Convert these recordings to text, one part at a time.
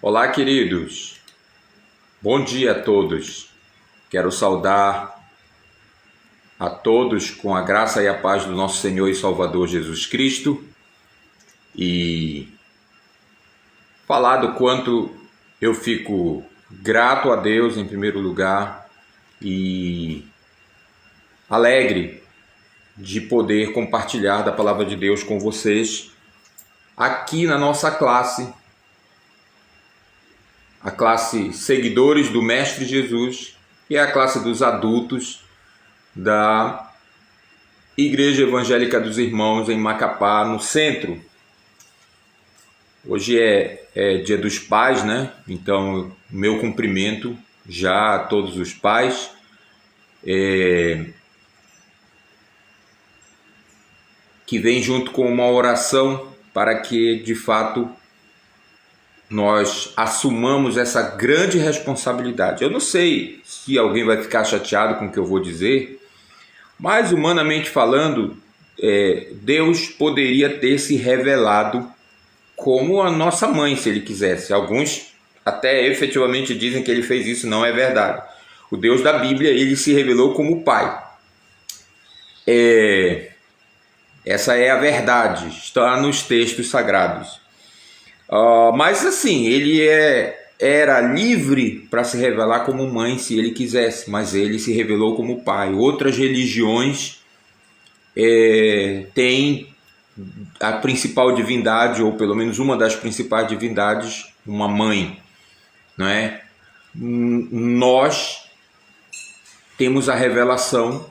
Olá, queridos. Bom dia a todos. Quero saudar a todos com a graça e a paz do nosso Senhor e Salvador Jesus Cristo e falar do quanto eu fico grato a Deus em primeiro lugar e alegre de poder compartilhar da palavra de Deus com vocês aqui na nossa classe, a classe Seguidores do Mestre Jesus, e a classe dos adultos da Igreja Evangélica dos Irmãos em Macapá, no centro. Hoje é Dia dos Pais, né? Então, meu cumprimento já a todos os pais. Que vem junto com uma oração para que, de fato, nós assumamos essa grande responsabilidade. Eu não sei se alguém vai ficar chateado com o que eu vou dizer, mas humanamente falando, Deus poderia ter se revelado como a nossa mãe, se ele quisesse. Alguns até efetivamente dizem que ele fez isso, não é verdade. O Deus da Bíblia, ele se revelou como pai. Essa é a verdade, está nos textos sagrados. Mas assim, ele era livre para se revelar como mãe se ele quisesse, mas ele se revelou como pai. Outras religiões têm a principal divindade, ou pelo menos uma das principais divindades, uma mãe, não é? Nós temos a revelação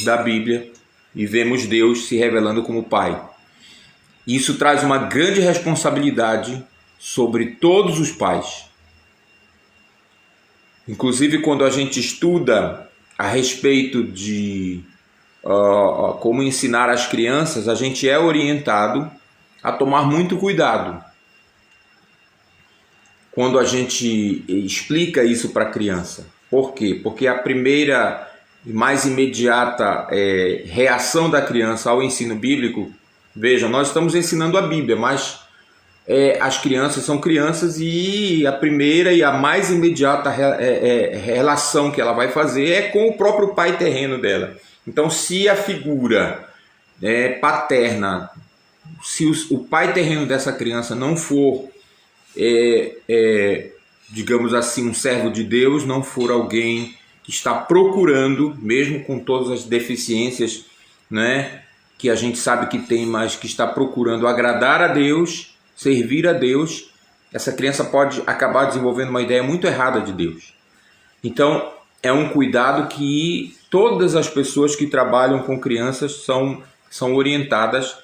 da Bíblia e vemos Deus se revelando como pai. Isso traz uma grande responsabilidade sobre todos os pais. Inclusive, quando a gente estuda a respeito de como ensinar as crianças, a gente é orientado a tomar muito cuidado quando a gente explica isso para a criança. Por quê? Porque a primeira e mais imediata reação da criança ao ensino bíblico, veja, nós estamos ensinando a Bíblia, mas as crianças são crianças e a primeira e a mais imediata relação que ela vai fazer é com o próprio pai terreno dela. Então, se a figura paterna, se o pai terreno dessa criança não for, digamos assim, um servo de Deus, não for alguém que está procurando, mesmo com todas as deficiências, né, que a gente sabe que tem, mas que está procurando agradar a Deus, servir a Deus, essa criança pode acabar desenvolvendo uma ideia muito errada de Deus. Então, é um cuidado que todas as pessoas que trabalham com crianças são orientadas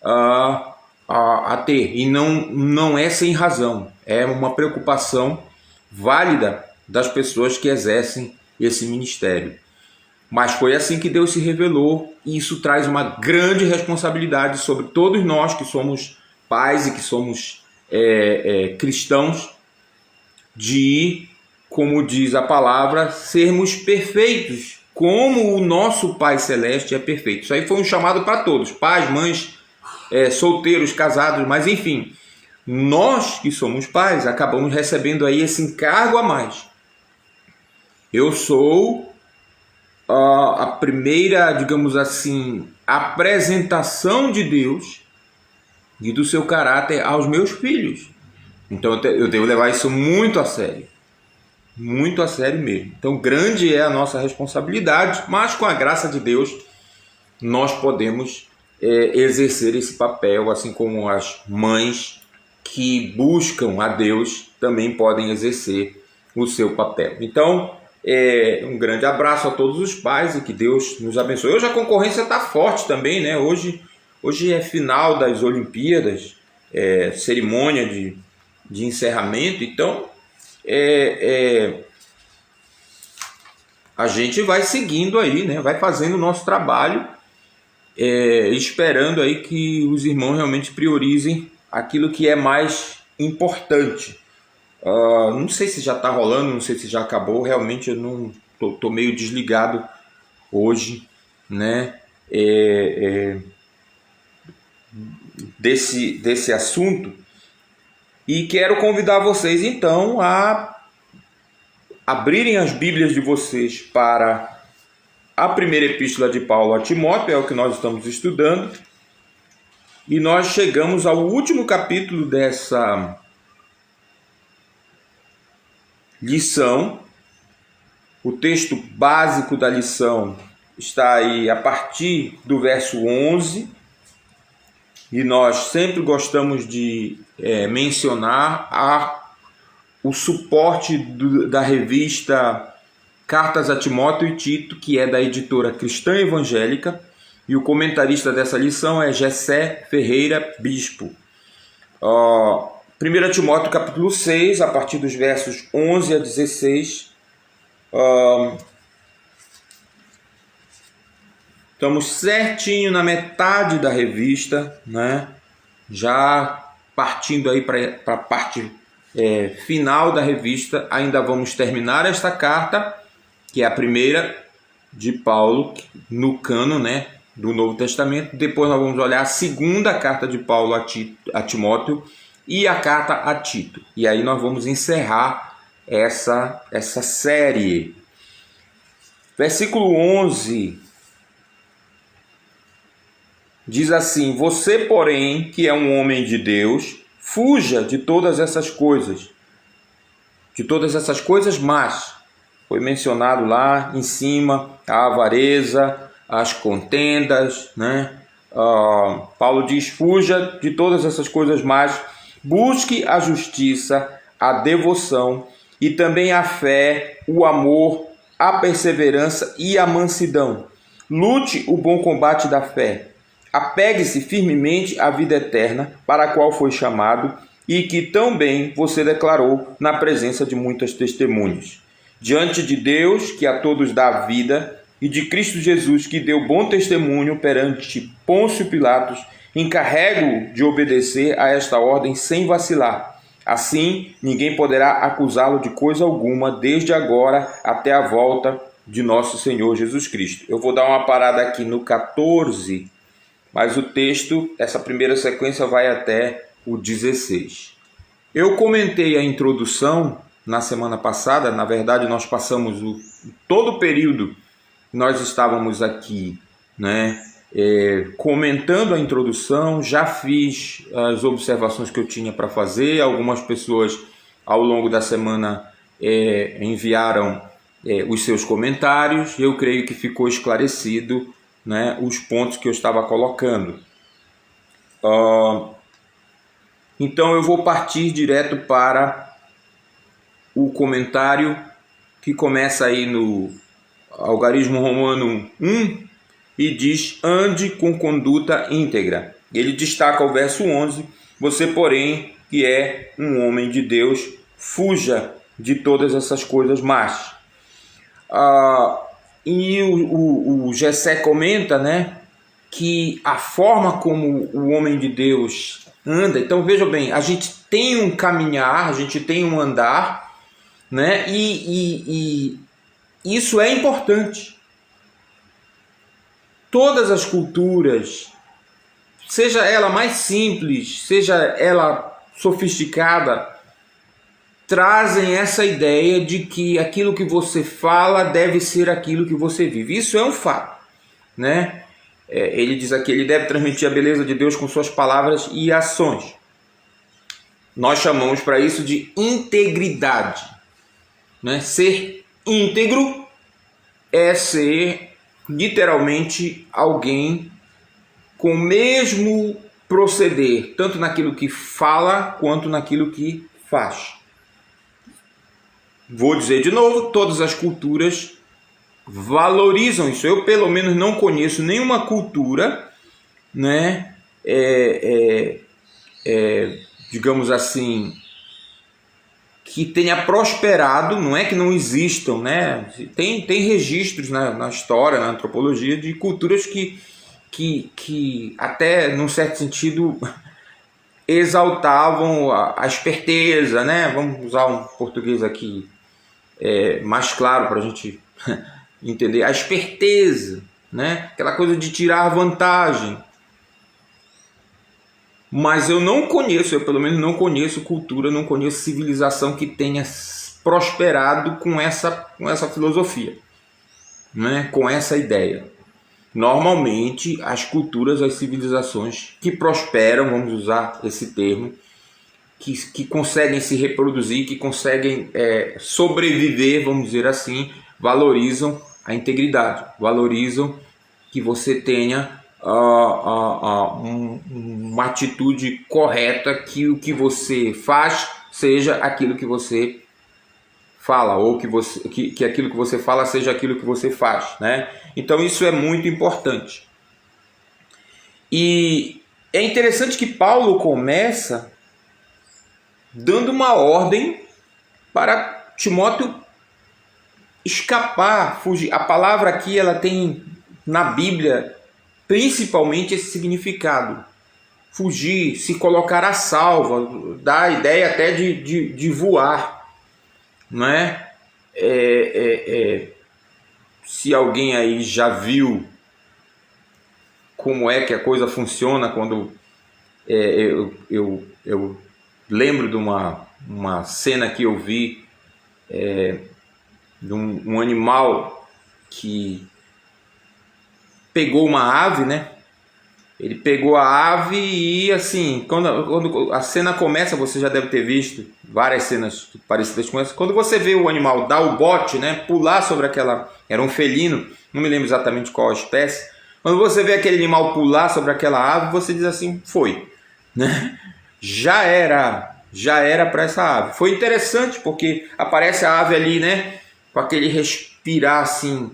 a ter. E não é sem razão. É uma preocupação válida das pessoas que exercem esse ministério. Mas foi assim que Deus se revelou, e isso traz uma grande responsabilidade sobre todos nós que somos pais e que somos cristãos, de, como diz a palavra, sermos perfeitos, como o nosso Pai Celeste é perfeito. Isso aí foi um chamado para todos, pais, mães, solteiros, casados, mas enfim, nós que somos pais acabamos recebendo aí esse encargo a mais. Eu sou a primeira, digamos assim, apresentação de Deus e do seu caráter aos meus filhos. Então eu devo levar isso muito a sério mesmo. Então grande é a nossa responsabilidade, mas com a graça de Deus nós podemos exercer esse papel, assim como as mães que buscam a Deus também podem exercer o seu papel. Então, um grande abraço a todos os pais e que Deus nos abençoe. Hoje a concorrência está forte também, né? Hoje é final das Olimpíadas, cerimônia de encerramento, então a gente vai seguindo aí, né? Vai fazendo o nosso trabalho, esperando aí que os irmãos realmente priorizem aquilo que é mais importante. Não sei se já está rolando, não sei se já acabou, realmente eu não tô meio desligado hoje, né? Desse assunto. E quero convidar vocês então a abrirem as Bíblias de vocês para a primeira epístola de Paulo a Timóteo, é o que nós estamos estudando. E nós chegamos ao último capítulo dessa lição. O texto básico da lição está aí a partir do verso 11. E nós sempre gostamos de mencionar o suporte da revista Cartas a Timóteo e Tito, que é da editora Cristã Evangélica, e o comentarista dessa lição é Gessé Ferreira Bispo. 1 Timóteo capítulo 6, a partir dos versos 11 a 16. Estamos certinho na metade da revista, né? Já partindo aí para a parte final da revista. Ainda vamos terminar esta carta, que é a primeira de Paulo no cânon, né, do Novo Testamento. Depois nós vamos olhar a segunda carta de Paulo a Timóteo e a carta a Tito. E aí nós vamos encerrar essa série. Versículo 11 diz assim: você, porém, que é um homem de Deus, fuja de todas essas coisas. De todas essas coisas, mas foi mencionado lá em cima a avareza, as contendas, né? Paulo diz: fuja de todas essas coisas, mas busque a justiça, a devoção e também a fé, o amor, a perseverança e a mansidão. Lute o bom combate da fé. Apegue-se firmemente à vida eterna, para a qual foi chamado e que tão bem você declarou na presença de muitas testemunhas. Diante de Deus, que a todos dá vida, e de Cristo Jesus, que deu bom testemunho perante Pôncio Pilatos, encarrego de obedecer a esta ordem sem vacilar. Assim, ninguém poderá acusá-lo de coisa alguma, desde agora até a volta de nosso Senhor Jesus Cristo. Eu vou dar uma parada aqui no 14, mas o texto, essa primeira sequência vai até o 16. Eu comentei a introdução na semana passada. Na verdade, nós passamos todo o período que nós estávamos aqui, né, comentando a introdução. Já fiz as observações que eu tinha para fazer. Algumas pessoas ao longo da semana enviaram os seus comentários. Eu creio que ficou esclarecido, né, os pontos que eu estava colocando. Então eu vou partir direto para o comentário que começa aí no Algarismo Romano 1 e diz: ande com conduta íntegra. Ele destaca o verso 11: você, porém, que é um homem de Deus, fuja de todas essas coisas más. E o Gessé comenta, né, que a forma como o homem de Deus anda. Então veja bem, a gente tem um caminhar, a gente tem um andar, né, e isso é importante. Todas as culturas, seja ela mais simples, seja ela sofisticada, trazem essa ideia de que aquilo que você fala deve ser aquilo que você vive. Isso é um fato, né? Ele diz aqui: ele deve transmitir a beleza de Deus com suas palavras e ações. Nós chamamos para isso de integridade, né? Ser íntegro é ser literalmente alguém com o mesmo proceder, tanto naquilo que fala quanto naquilo que faz. Vou dizer de novo, todas as culturas valorizam isso. Eu, pelo menos, não conheço nenhuma cultura, né, digamos assim, que tenha prosperado. Não é que não existam, né? Tem registros na história, na antropologia, de culturas que até, num certo sentido, exaltavam a esperteza, né? Vamos usar um português aqui mais claro para a gente entender. A esperteza, né? Aquela coisa de tirar vantagem. Mas eu pelo menos não conheço cultura, não conheço civilização que tenha prosperado com essa filosofia, né? Com essa ideia. Normalmente, as culturas, as civilizações que prosperam, vamos usar esse termo, que conseguem se reproduzir, que conseguem sobreviver, vamos dizer assim, valorizam a integridade, valorizam que você tenha uma atitude correta, que o que você faz seja aquilo que você fala, ou que aquilo que você fala seja aquilo que você faz, né? Então isso é muito importante. E é interessante que Paulo começa dando uma ordem para Timóteo escapar, fugir. A palavra aqui, ela tem na Bíblia principalmente esse significado: fugir, se colocar a salvo, dá a ideia até de voar, não é? Se alguém aí já viu como é que a coisa funciona, quando eu lembro de uma cena que eu vi de um animal que pegou uma ave, né? Ele pegou a ave e, assim, quando a cena começa, você já deve ter visto várias cenas parecidas com essa. Quando você vê o animal dar o bote, né, pular sobre aquela... Era um felino, não me lembro exatamente qual a espécie. Quando você vê aquele animal pular sobre aquela ave, você diz assim, foi, né? Já era para essa ave. Foi interessante porque aparece a ave ali, né, com aquele respirar assim,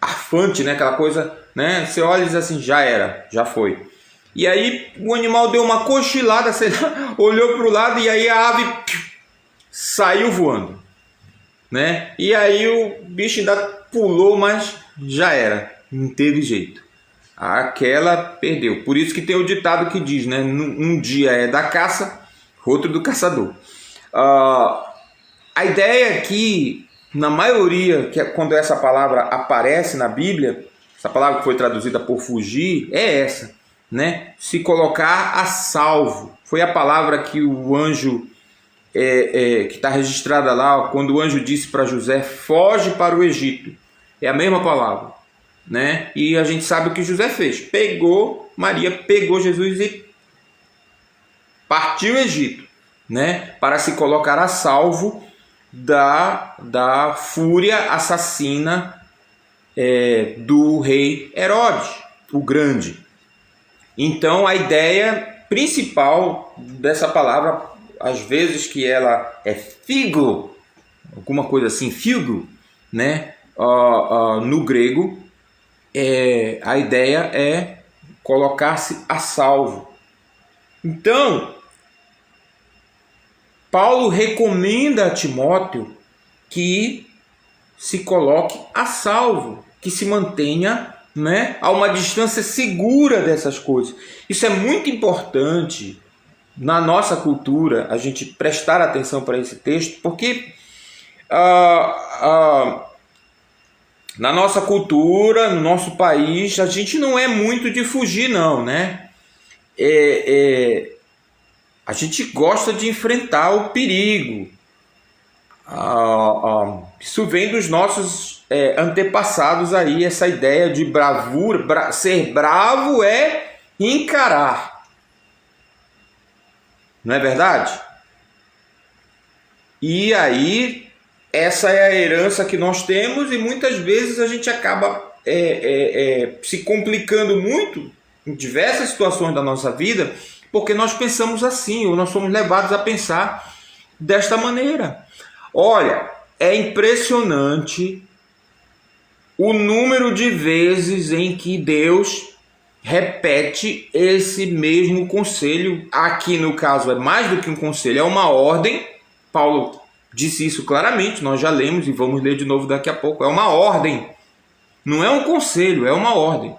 arfante, né? Aquela coisa, né? Você olha e diz assim, já era, já foi. E aí o animal deu uma cochilada, sei lá, olhou para o lado e aí a ave saiu voando, né? E aí o bicho ainda pulou, mas já era, não teve jeito. Aquela perdeu. Por isso que tem o ditado que diz, né? Um dia é da caça, outro do caçador. A ideia aqui, na maioria, que é quando essa palavra aparece na Bíblia, essa palavra que foi traduzida por fugir, é essa, né? Se colocar a salvo. Foi a palavra que o anjo, que está registrada lá, quando o anjo disse para José, foge para o Egito. É a mesma palavra, né? E a gente sabe o que José fez. Maria pegou Jesus e partiu o Egito, né? Para se colocar a salvo da fúria assassina do rei Herodes, o Grande. Então a ideia principal dessa palavra, às vezes que ela é figo, alguma coisa assim, figo, né? No grego, a ideia é colocar-se a salvo. Então Paulo recomenda a Timóteo que se coloque a salvo, que se mantenha, né, a uma distância segura dessas coisas. Isso é muito importante na nossa cultura, a gente prestar atenção para esse texto, porque na nossa cultura, no nosso país, a gente não é muito de fugir, não, né? A gente gosta de enfrentar o perigo. Isso vem dos nossos antepassados aí, essa ideia de bravura. Ser bravo é encarar. Não é verdade? E aí, essa é a herança que nós temos e muitas vezes a gente acaba se complicando muito em diversas situações da nossa vida, porque nós pensamos assim, ou nós somos levados a pensar desta maneira. Olha, é impressionante o número de vezes em que Deus repete esse mesmo conselho. Aqui no caso é mais do que um conselho, é uma ordem. Paulo disse isso claramente, nós já lemos e vamos ler de novo daqui a pouco. É uma ordem, não é um conselho, é uma ordem.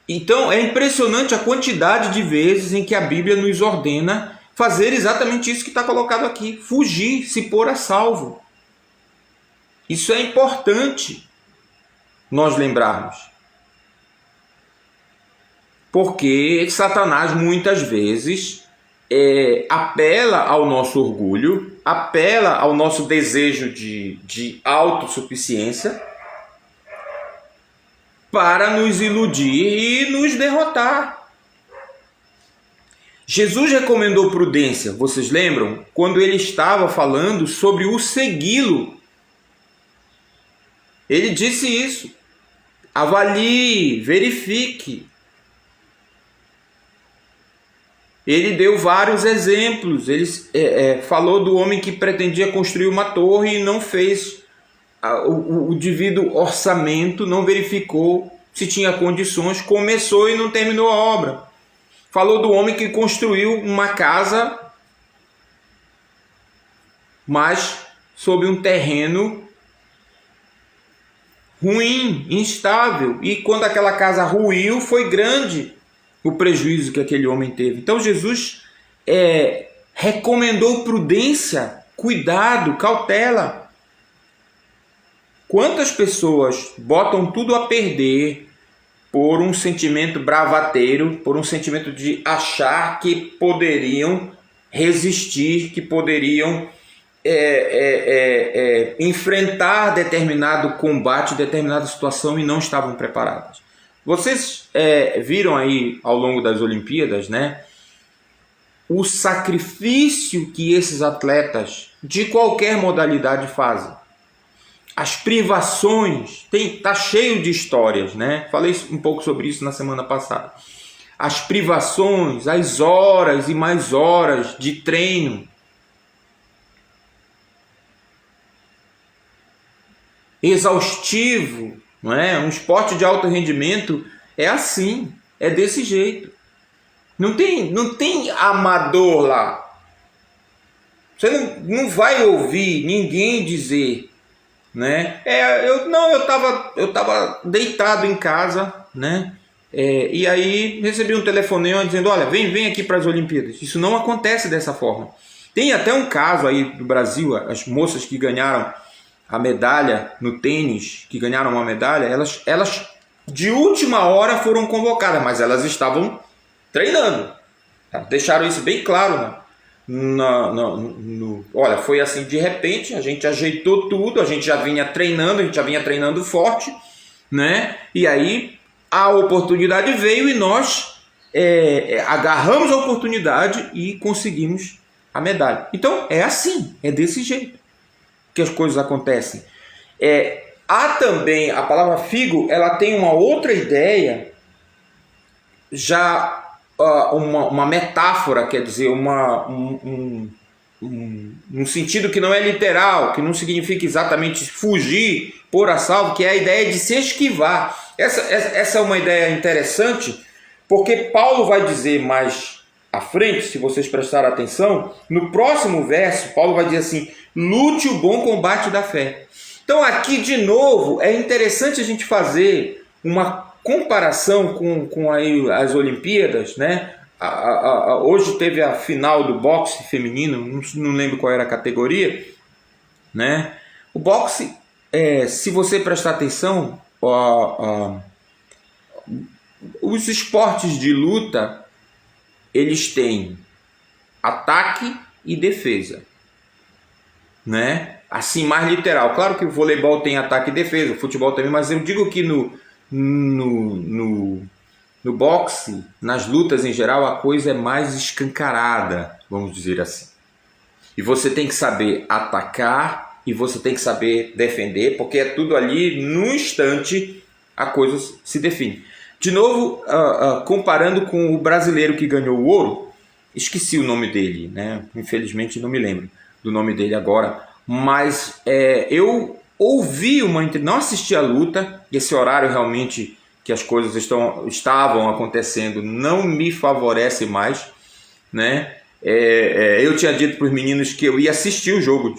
Então é impressionante a quantidade de vezes em que a Bíblia nos ordena fazer exatamente isso que está colocado aqui: fugir, se pôr a salvo. Isso é importante. nós lembrarmos. Porque Satanás muitas vezes apela ao nosso orgulho, apela ao nosso desejo de autossuficiência para nos iludir e nos derrotar. Jesus recomendou prudência, vocês lembram? Quando ele estava falando sobre o segui-lo. Ele disse isso. Avalie, verifique. Ele deu vários exemplos. Ele falou do homem que pretendia construir uma torre e não fez o devido orçamento, não verificou se tinha condições, começou e não terminou a obra. Falou do homem que construiu uma casa, mas sobre um terreno ruim, instável. E quando aquela casa ruiu, foi grande o prejuízo que aquele homem teve. Então Jesus recomendou prudência, cuidado, cautela. Quantas pessoas botam tudo a perder por um sentimento bravateiro, por um sentimento de achar que poderiam resistir, que poderiam enfrentar determinado combate, determinada situação e não estavam preparadas. Vocês viram aí ao longo das Olimpíadas, né, o sacrifício que esses atletas de qualquer modalidade fazem. As privações, tá cheio de histórias, né? Falei um pouco sobre isso na semana passada. As privações, as horas e mais horas de treino. Exaustivo, não é? Um esporte de alto rendimento é assim, é desse jeito. Não tem amador lá. Você não vai ouvir ninguém dizer, né? Eu tava deitado em casa, né? E aí recebi um telefonema dizendo, olha, vem aqui para as Olimpíadas. Isso não acontece dessa forma. Tem até um caso aí do Brasil, as moças que ganharam a medalha no tênis, que ganharam uma medalha, elas de última hora foram convocadas, mas elas estavam treinando. Deixaram isso bem claro, né? Olha, foi assim, de repente a gente ajeitou tudo, a gente já vinha treinando forte, né? E aí a oportunidade veio e nós agarramos a oportunidade e conseguimos a medalha. Então é assim, é desse jeito que as coisas acontecem. Há também a palavra figo, ela tem uma outra ideia, já uma metáfora, quer dizer, um sentido que não é literal, que não significa exatamente fugir, pôr a salvo, que é a ideia de se esquivar. Essa é uma ideia interessante, porque Paulo vai dizer mais à frente, se vocês prestarem atenção, no próximo verso, Paulo vai dizer assim, lute o bom combate da fé. Então aqui, de novo, é interessante a gente fazer uma comparação com aí as Olimpíadas, né? Hoje teve a final do boxe feminino, não lembro qual era a categoria, né? O boxe, se você prestar atenção, os esportes de luta, eles têm ataque e defesa, né? Assim, mais literal. Claro que o voleibol tem ataque e defesa, o futebol também, mas eu digo que no boxe, nas lutas em geral, a coisa é mais escancarada, vamos dizer assim. E você tem que saber atacar e você tem que saber defender, porque é tudo ali, num instante, a coisa se define. De novo, comparando com o brasileiro que ganhou o ouro, esqueci o nome dele, né? Infelizmente não me lembro do nome dele agora, mas eu ouvi não assisti a luta, esse horário realmente que as coisas estavam acontecendo não me favorece mais, né? Eu tinha dito para os meninos que eu ia assistir o jogo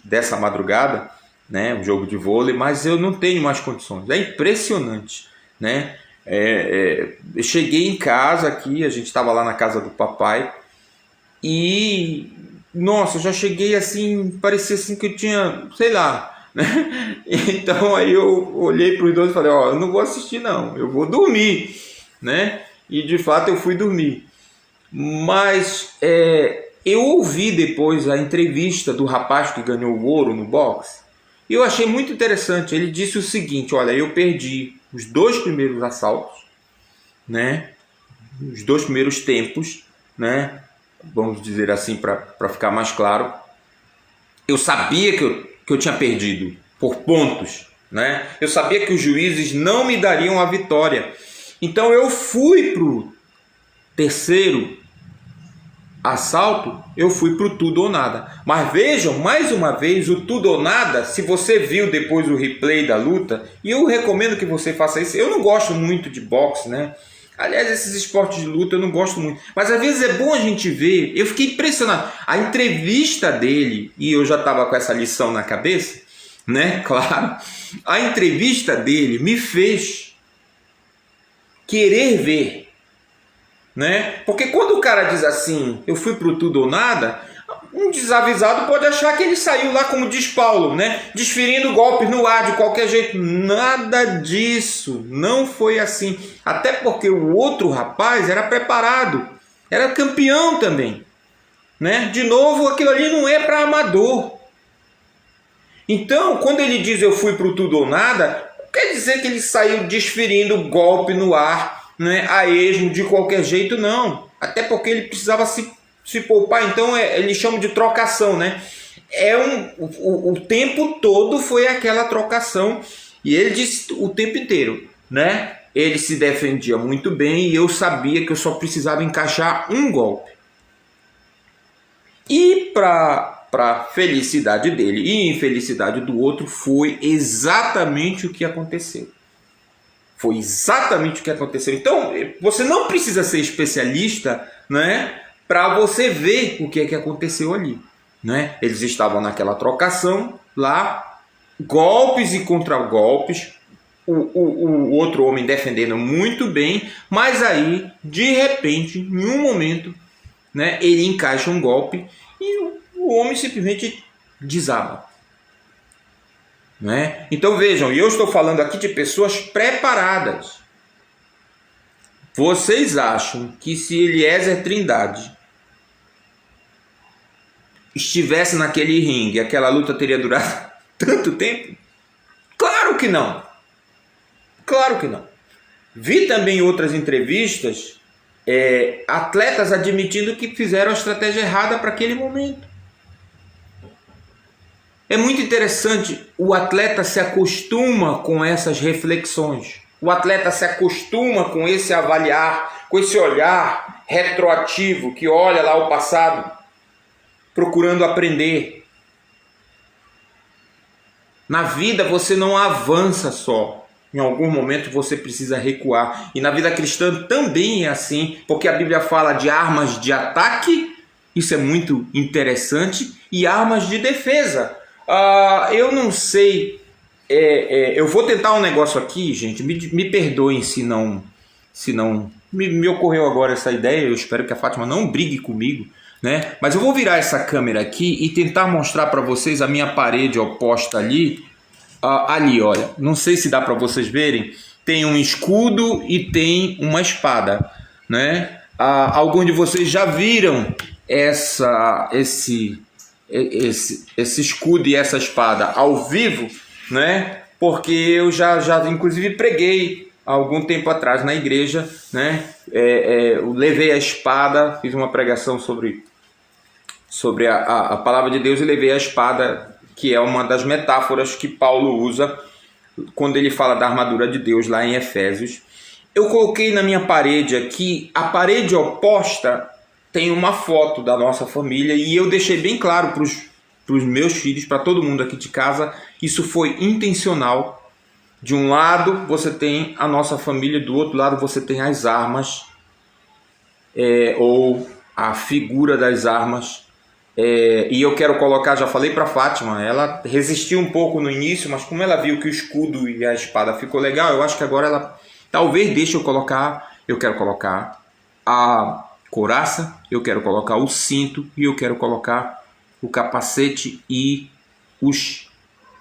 dessa madrugada, né? O jogo de vôlei, mas eu não tenho mais condições. É impressionante, né? Eu cheguei em casa aqui, a gente estava lá na casa do papai e nossa, eu já cheguei assim, parecia assim que eu tinha, sei lá, né? Então aí eu olhei para os dois e falei, ó, eu não vou assistir não, eu vou dormir, né? E de fato eu fui dormir. Mas eu ouvi depois a entrevista do rapaz que ganhou o ouro no boxe, e eu achei muito interessante. Ele disse o seguinte: olha, eu perdi os 2 primeiros assaltos, né? Os 2 primeiros tempos, né? Vamos dizer assim para ficar mais claro. Eu sabia que eu tinha perdido por pontos, né? Eu sabia que os juízes não me dariam a vitória. Então eu fui para o terceiro assalto, eu fui para o tudo ou nada. Mas vejam, mais uma vez, o tudo ou nada, se você viu depois o replay da luta, e eu recomendo que você faça isso. Eu não gosto muito de boxe, né? Aliás, esses esportes de luta eu não gosto muito. Mas às vezes é bom a gente ver. Eu fiquei impressionado. A entrevista dele, e eu já estava com essa lição na cabeça, né? Claro. A entrevista dele me fez querer ver, né? Porque quando o cara diz assim, eu fui pro tudo ou nada, um desavisado pode achar que ele saiu lá, como diz Paulo, né? Desferindo golpes no ar de qualquer jeito. Nada disso, não foi assim. Até porque o outro rapaz era preparado, era campeão também, né? De novo, aquilo ali não é para amador. Então, quando ele diz eu fui pro tudo ou nada, não quer dizer que ele saiu desferindo golpe no ar, né, a esmo, de qualquer jeito, não. Até porque ele precisava se poupar. Então eles chamam de trocação, né? O tempo todo foi aquela trocação. E ele disse o tempo inteiro, né? Ele se defendia muito bem e eu sabia que eu só precisava encaixar um golpe. E para felicidade dele e infelicidade do outro, foi exatamente o que aconteceu. Foi exatamente o que aconteceu. Então, você não precisa ser especialista, né, para você ver o que é que aconteceu ali, né? Eles estavam naquela trocação lá, golpes e contra-golpes, o outro homem defendendo muito bem, mas aí, de repente, em um momento, né, ele encaixa um golpe e o homem simplesmente desaba. Né? Então vejam, eu estou falando aqui de pessoas preparadas. Vocês acham que se Eliezer Trindade estivesse naquele ringue, aquela luta teria durado tanto tempo? Claro que não. Claro que não. Vi também outras entrevistas, atletas admitindo que fizeram a estratégia errada para aquele momento. É muito interessante, o atleta se acostuma com essas reflexões. O atleta se acostuma com esse avaliar, com esse olhar retroativo que olha lá o passado, procurando aprender. Na vida você não avança só. Em algum momento você precisa recuar. E na vida cristã também é assim, porque a Bíblia fala de armas de ataque, isso é muito interessante, e armas de defesa. Eu não sei, eu vou tentar um negócio aqui, gente, me perdoem se não me ocorreu agora essa ideia, eu espero que a Fátima não brigue comigo, né? Mas eu vou virar essa câmera aqui e tentar mostrar para vocês a minha parede oposta ali, ali, olha, não sei se dá para vocês verem, tem um escudo e tem uma espada, né? Alguns de vocês já viram esse escudo e essa espada ao vivo, né? Porque eu já inclusive preguei há algum tempo atrás na igreja, né? Eu levei a espada, fiz uma pregação sobre a palavra de Deus e levei a espada, que é uma das metáforas que Paulo usa quando ele fala da armadura de Deus lá em Efésios. Eu coloquei na minha parede aqui, a parede oposta tem uma foto da nossa família e eu deixei bem claro para os meus filhos, para todo mundo aqui de casa, isso foi intencional. De um lado você tem a nossa família, do outro lado você tem as armas, ou a figura das armas. E eu quero colocar, já falei para Fátima, ela resistiu um pouco no início, mas como ela viu que o escudo e a espada ficou legal, eu acho que agora ela talvez deixe eu quero colocar a couraça, eu quero colocar o cinto e eu quero colocar o capacete e os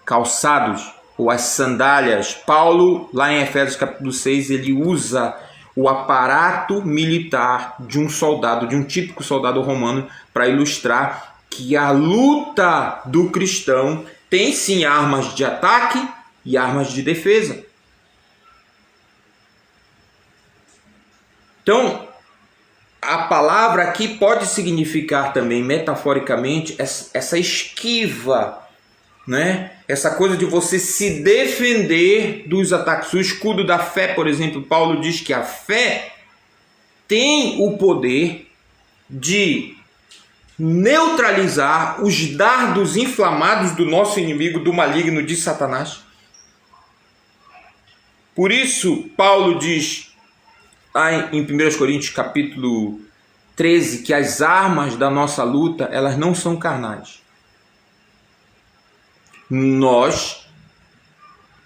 calçados ou as sandálias. Paulo, lá em Efésios capítulo 6, ele usa o aparato militar de um soldado, de um típico soldado romano, para ilustrar que a luta do cristão tem sim armas de ataque e armas de defesa. Então, a palavra aqui pode significar também, metaforicamente, essa esquiva, né? Essa coisa de você se defender dos ataques. O escudo da fé, por exemplo, Paulo diz que a fé tem o poder de neutralizar os dardos inflamados do nosso inimigo, do maligno, de Satanás. Por isso, Paulo diz lá em 1 Coríntios capítulo 13 que as armas da nossa luta, elas não são carnais. Nós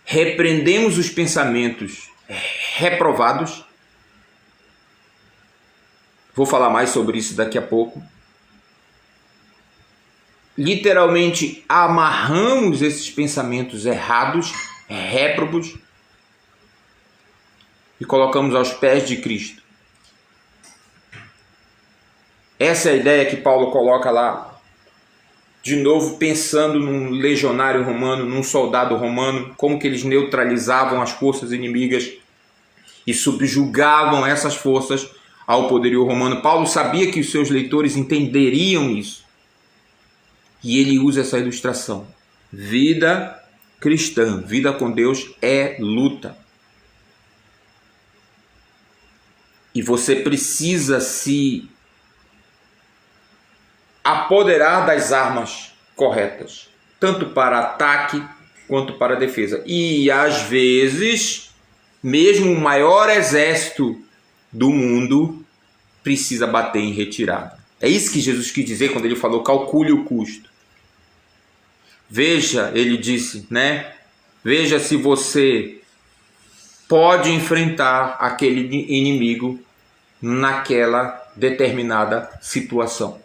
repreendemos os pensamentos reprovados. Vou falar mais sobre isso daqui a pouco. Literalmente amarramos esses pensamentos errados, réprobos, e colocamos aos pés de Cristo. Essa é a ideia que Paulo coloca lá. De novo, pensando num legionário romano, num soldado romano, como que eles neutralizavam as forças inimigas e subjugavam essas forças ao poderio romano. Paulo sabia que os seus leitores entenderiam isso. E ele usa essa ilustração. Vida cristã, vida com Deus é luta. E você precisa se apoderar das armas corretas, tanto para ataque quanto para defesa. E às vezes, mesmo o maior exército do mundo precisa bater em retirada. É isso que Jesus quis dizer quando ele falou: calcule o custo. Veja, ele disse, né? Veja se você pode enfrentar aquele inimigo naquela determinada situação.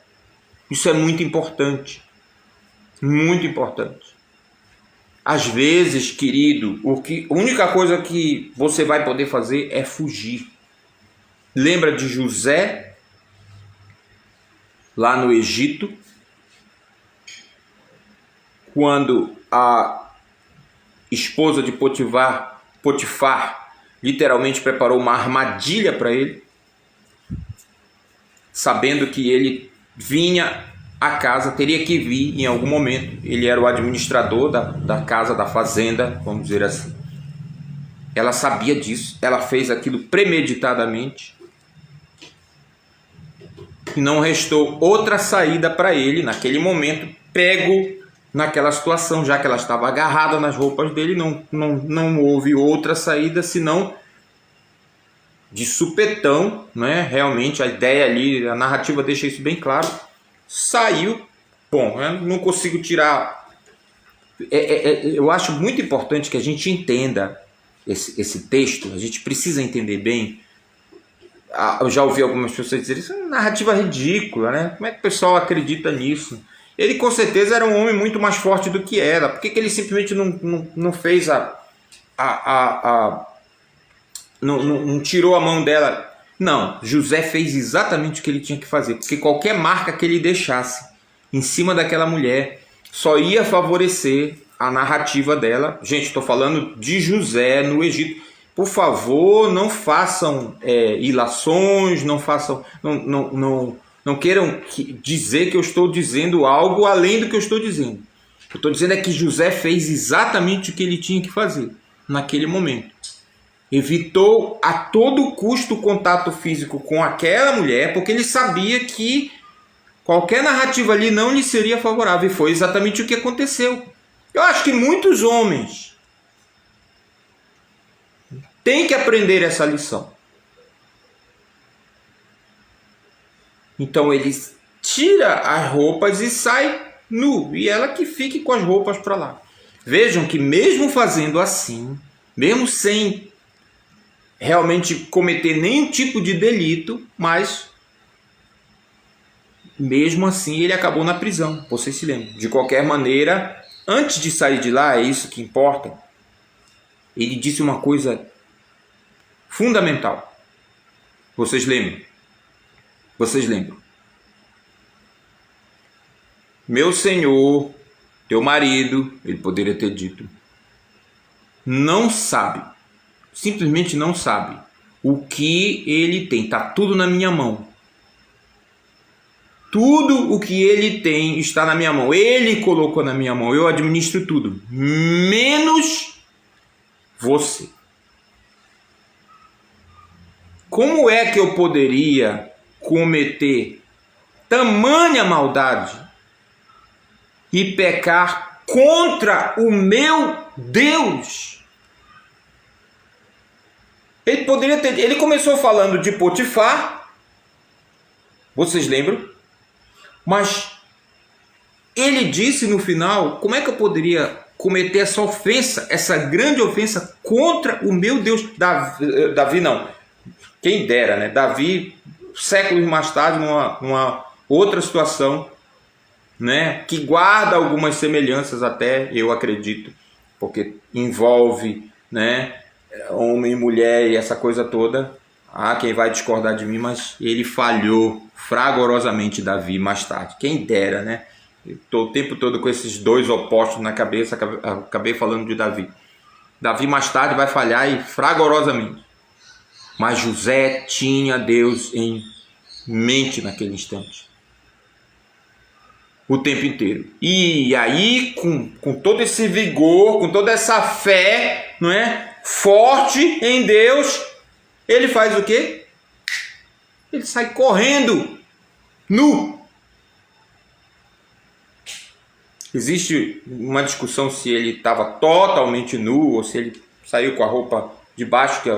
Isso é muito importante. Muito importante. Às vezes, querido, a única coisa que você vai poder fazer é fugir. Lembra de José, lá no Egito, quando a esposa de Potifar literalmente preparou uma armadilha para ele, sabendo que ele vinha à casa, teria que vir em algum momento. Ele era o administrador da casa, da fazenda, vamos dizer assim. Ela sabia disso, ela fez aquilo premeditadamente. E não restou outra saída para ele, naquele momento, pego naquela situação, já que ela estava agarrada nas roupas dele, não houve outra saída senão de supetão, né? Realmente a ideia ali, a narrativa deixa isso bem claro. Saiu, bom, eu não consigo tirar. Eu acho muito importante que a gente entenda esse texto, a gente precisa entender bem. Eu já ouvi algumas pessoas dizerem: isso é uma narrativa ridícula, né? Como é que o pessoal acredita nisso? Ele com certeza era um homem muito mais forte do que ela. Por que ele simplesmente não fez não tirou a mão dela? Não, José fez exatamente o que ele tinha que fazer, porque qualquer marca que ele deixasse em cima daquela mulher só ia favorecer a narrativa dela. Gente, estou falando de José no Egito. Por favor, não façam ilações, não queiram dizer que eu estou dizendo algo além do que eu estou dizendo. O que eu estou dizendo é que José fez exatamente o que ele tinha que fazer naquele momento. Evitou a todo custo o contato físico com aquela mulher, porque ele sabia que qualquer narrativa ali não lhe seria favorável. E foi exatamente o que aconteceu. Eu acho que muitos homens têm que aprender essa lição. Então ele tira as roupas e sai nu. E ela que fique com as roupas para lá. Vejam que mesmo fazendo assim, mesmo sem realmente cometer nenhum tipo de delito, mas mesmo assim ele acabou na prisão. Vocês se lembram? De qualquer maneira, antes de sair de lá, é isso que importa, ele disse uma coisa fundamental. Vocês lembram? Vocês lembram? Meu senhor, teu marido, ele poderia ter dito, não sabe, simplesmente não sabe o que ele tem. Está tudo na minha mão. Tudo o que ele tem está na minha mão. Ele colocou na minha mão. Eu administro tudo. Menos você. Como é que eu poderia cometer tamanha maldade e pecar contra o meu Deus? Ele começou falando de Potifar. Vocês lembram? Mas ele disse no final, como é que eu poderia cometer essa ofensa, essa grande ofensa contra o meu Deus? Davi não, quem dera, né? Davi, séculos mais tarde, numa outra situação, né? Que guarda algumas semelhanças até, eu acredito, porque envolve, né, homem e mulher e essa coisa toda. Quem vai discordar de mim, mas ele falhou fragorosamente, Davi, mais tarde. Quem dera, né? Estou o tempo todo com esses dois opostos na cabeça, acabei falando de Davi. Davi mais tarde vai falhar e fragorosamente. Mas José tinha Deus em mente naquele instante. O tempo inteiro. E aí, com todo esse vigor, com toda essa fé, não é? Forte em Deus, ele faz o quê? Ele sai correndo, nu. Existe uma discussão se ele estava totalmente nu ou se ele saiu com a roupa de baixo que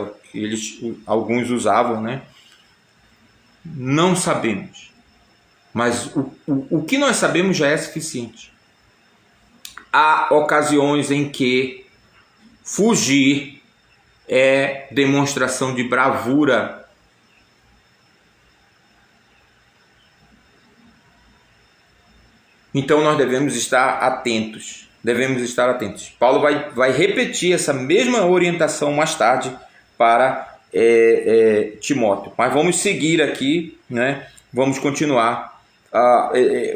alguns usavam, né? Não sabemos. Mas o que nós sabemos já é suficiente. Há ocasiões em que fugir é demonstração de bravura. Então nós devemos estar atentos. Paulo vai repetir essa mesma orientação mais tarde para Timóteo. Mas vamos seguir aqui, né? Vamos continuar.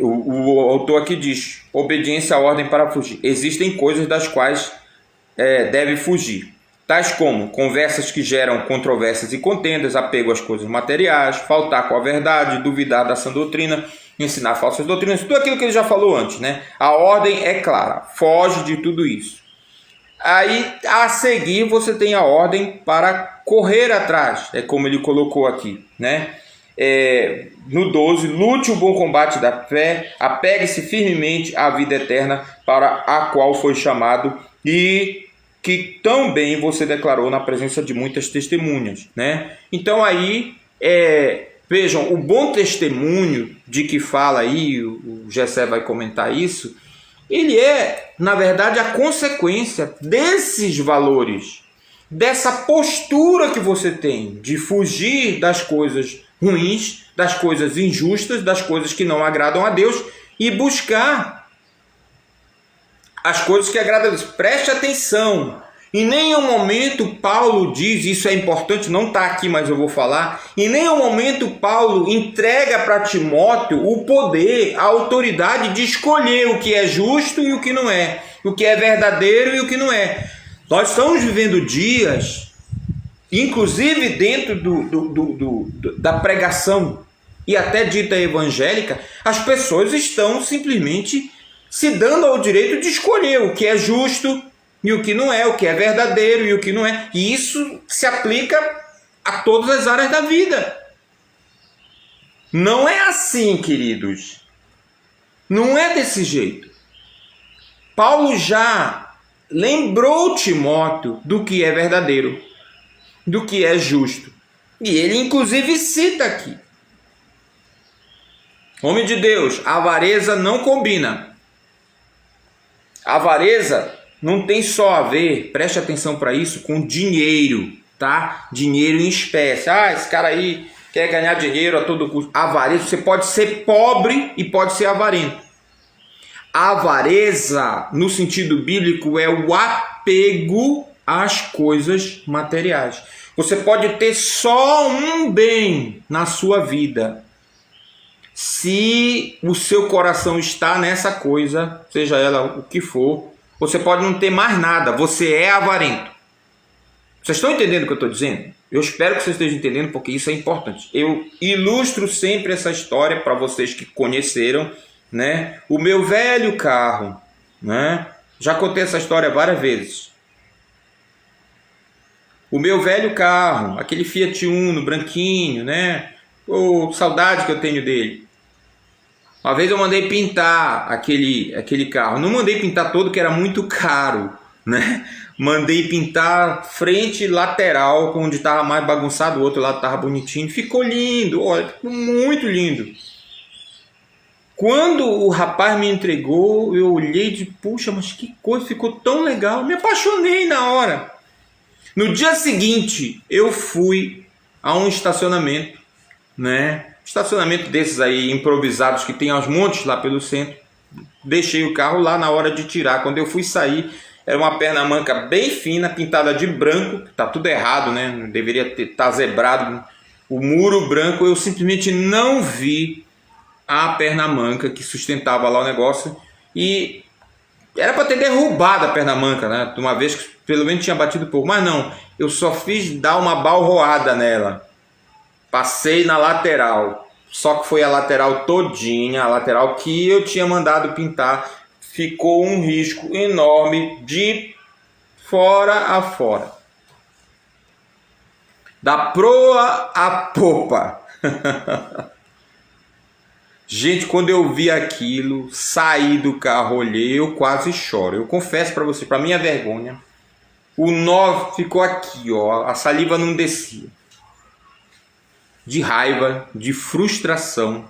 O autor aqui diz: obediência à ordem para fugir. Existem coisas das quais deve fugir, tais como conversas que geram controvérsias e contendas, apego às coisas materiais, faltar com a verdade, duvidar da sã doutrina, ensinar falsas doutrinas, tudo aquilo que ele já falou antes, né? A ordem é clara, foge de tudo isso. Aí, a seguir, você tem a ordem para correr atrás, é como ele colocou aqui, né? No 12, lute o bom combate da fé, apegue-se firmemente à vida eterna para a qual foi chamado e que tão bem você declarou na presença de muitas testemunhas, né? Então aí, vejam, o bom testemunho de que fala aí, o Gessé vai comentar isso, ele é, na verdade, a consequência desses valores, dessa postura que você tem de fugir das coisas ruins, das coisas injustas, das coisas que não agradam a Deus e buscar as coisas que agradam a Deus. Preste atenção. Em nenhum momento Paulo diz, isso é importante, não está aqui, mas eu vou falar. Em nenhum momento Paulo entrega para Timóteo o poder, a autoridade de escolher o que é justo e o que não é, o que é verdadeiro e o que não é. Nós estamos vivendo dias, inclusive dentro da pregação e até dita evangélica, as pessoas estão simplesmente se dando ao direito de escolher o que é justo e o que não é, o que é verdadeiro e o que não é. E isso se aplica a todas as áreas da vida. Não é assim, queridos. Não é desse jeito. Paulo já lembrou Timóteo do que é verdadeiro, do que é justo. E ele inclusive cita aqui. Homem de Deus, a avareza não combina. A avareza não tem só a ver, preste atenção para isso, com dinheiro, tá? Dinheiro em espécie. Esse cara aí quer ganhar dinheiro a todo custo. Avareza, você pode ser pobre e pode ser avarento. Avareza, no sentido bíblico, é o apego às coisas materiais. Você pode ter só um bem na sua vida. Se o seu coração está nessa coisa, seja ela o que for, você pode não ter mais nada. Você é avarento. Vocês estão entendendo o que eu estou dizendo? Eu espero que vocês estejam entendendo, porque isso é importante. Eu ilustro sempre essa história para vocês que conheceram, né? O meu velho carro, né? Já contei essa história várias vezes. O meu velho carro, aquele Fiat Uno branquinho, né? Oh, saudade que eu tenho dele. Uma vez eu mandei pintar aquele carro. Não mandei pintar todo, que era muito caro, né? Mandei pintar frente e lateral, onde estava mais bagunçado, o outro lado estava bonitinho. Ficou lindo, olha, ficou muito lindo. Quando o rapaz me entregou, eu olhei de, puxa, mas que coisa, ficou tão legal. Me apaixonei na hora. No dia seguinte, eu fui a um estacionamento, né? Estacionamento desses aí improvisados que tem aos montes lá pelo centro. Deixei o carro lá. Na hora de tirar, quando eu fui sair, era uma perna manca bem fina, pintada de branco. Tá tudo errado, né? Deveria estar zebrado. O muro branco, eu simplesmente não vi a perna manca que sustentava lá o negócio. E era para ter derrubado a perna manca, né? De uma vez que pelo menos tinha batido pouco. Mas não, eu só fiz dar uma balroada nela. Passei na lateral. Só que foi a lateral todinha, a lateral que eu tinha mandado pintar. Ficou um risco enorme de fora a fora. Da proa à popa. Gente, quando eu vi aquilo, saí do carro, olhei, eu quase choro. Eu confesso para você, para minha vergonha, o nó ficou aqui, ó, a saliva não descia. De raiva, de frustração.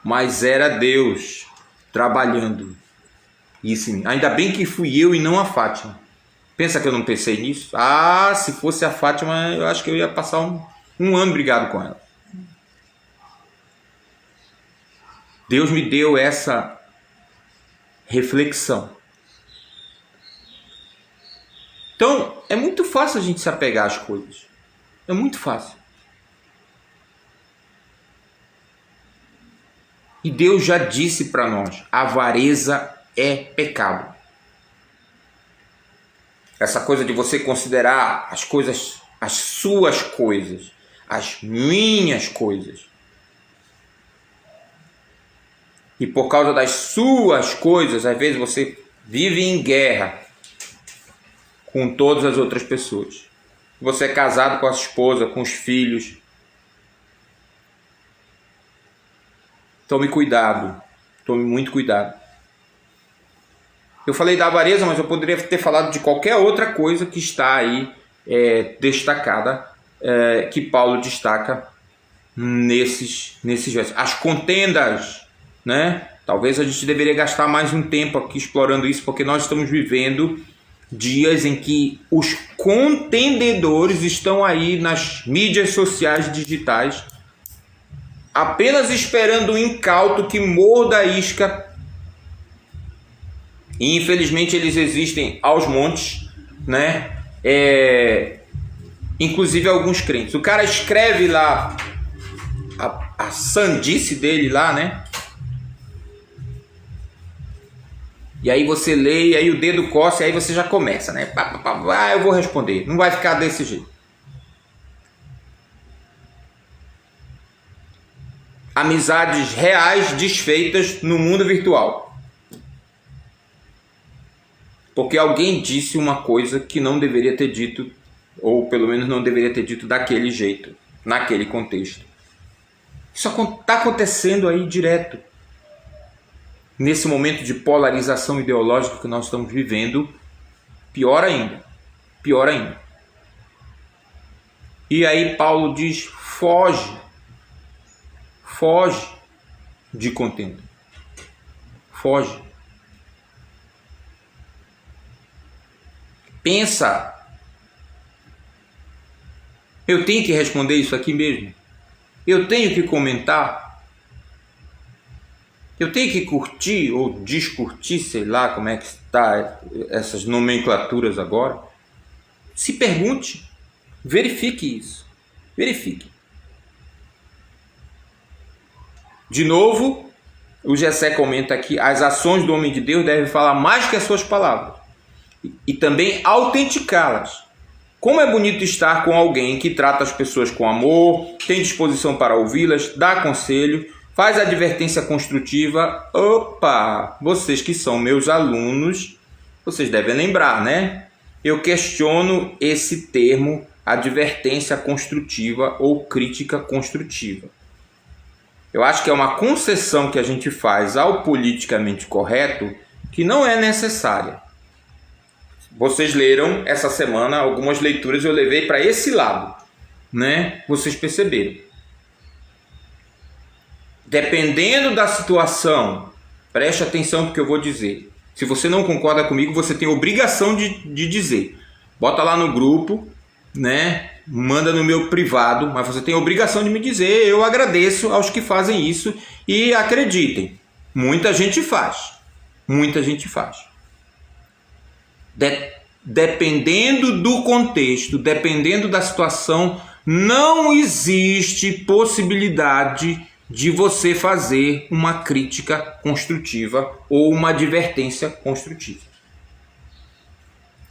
Mas era Deus trabalhando isso em mim. Ainda bem que fui eu e não a Fátima. Pensa que eu não pensei nisso? Ah, se fosse a Fátima, eu acho que eu ia passar um ano brigado com ela. Deus me deu essa reflexão. Então, é muito fácil a gente se apegar às coisas. É muito fácil. E Deus já disse para nós, avareza é pecado. Essa coisa de você considerar as coisas, as suas coisas, as minhas coisas. E por causa das suas coisas, às vezes você vive em guerra com todas as outras pessoas. Você é casado com a sua esposa, com os filhos. Tome cuidado, tome muito cuidado. Eu falei da avareza, mas eu poderia ter falado de qualquer outra coisa que está aí destacada, que Paulo destaca nesses versos. As contendas, né? Talvez a gente deveria gastar mais um tempo aqui explorando isso, porque nós estamos vivendo dias em que os contendedores estão aí nas mídias sociais digitais, apenas esperando um incauto que morda a isca. E infelizmente eles existem aos montes, né? Inclusive alguns crentes. O cara escreve lá a sandice dele lá, né? E aí você lê, e aí o dedo coça, e aí você já começa, né? Eu vou responder. Não vai ficar desse jeito. Amizades reais desfeitas no mundo virtual. Porque alguém disse uma coisa que não deveria ter dito, ou pelo menos não deveria ter dito daquele jeito, naquele contexto. Isso está acontecendo aí direto. Nesse momento de polarização ideológica que nós estamos vivendo, pior ainda. Pior ainda. E aí Paulo diz, foge de contenda. Foge. Pensa. Eu tenho que responder isso aqui mesmo? Eu tenho que comentar? Eu tenho que curtir ou descurtir, sei lá como é que está essas nomenclaturas agora. Se pergunte, verifique isso. Verifique. De novo, o Gessé comenta aqui, as ações do homem de Deus devem falar mais que as suas palavras. E também autenticá-las. Como é bonito estar com alguém que trata as pessoas com amor, tem disposição para ouvi-las, dá conselho, faz advertência construtiva. Opa, vocês que são meus alunos, vocês devem lembrar, né? Eu questiono esse termo advertência construtiva ou crítica construtiva. Eu acho que é uma concessão que a gente faz ao politicamente correto que não é necessária. Vocês leram essa semana algumas leituras, eu levei para esse lado, né? Vocês perceberam. Dependendo da situação, preste atenção no que eu vou dizer. Se você não concorda comigo, você tem obrigação de dizer. Bota lá no grupo, né? Manda no meu privado, mas você tem a obrigação de me dizer. Eu agradeço aos que fazem isso e acreditem, muita gente faz. Muita gente faz. Dependendo do contexto, dependendo da situação, não existe possibilidade de você fazer uma crítica construtiva ou uma advertência construtiva.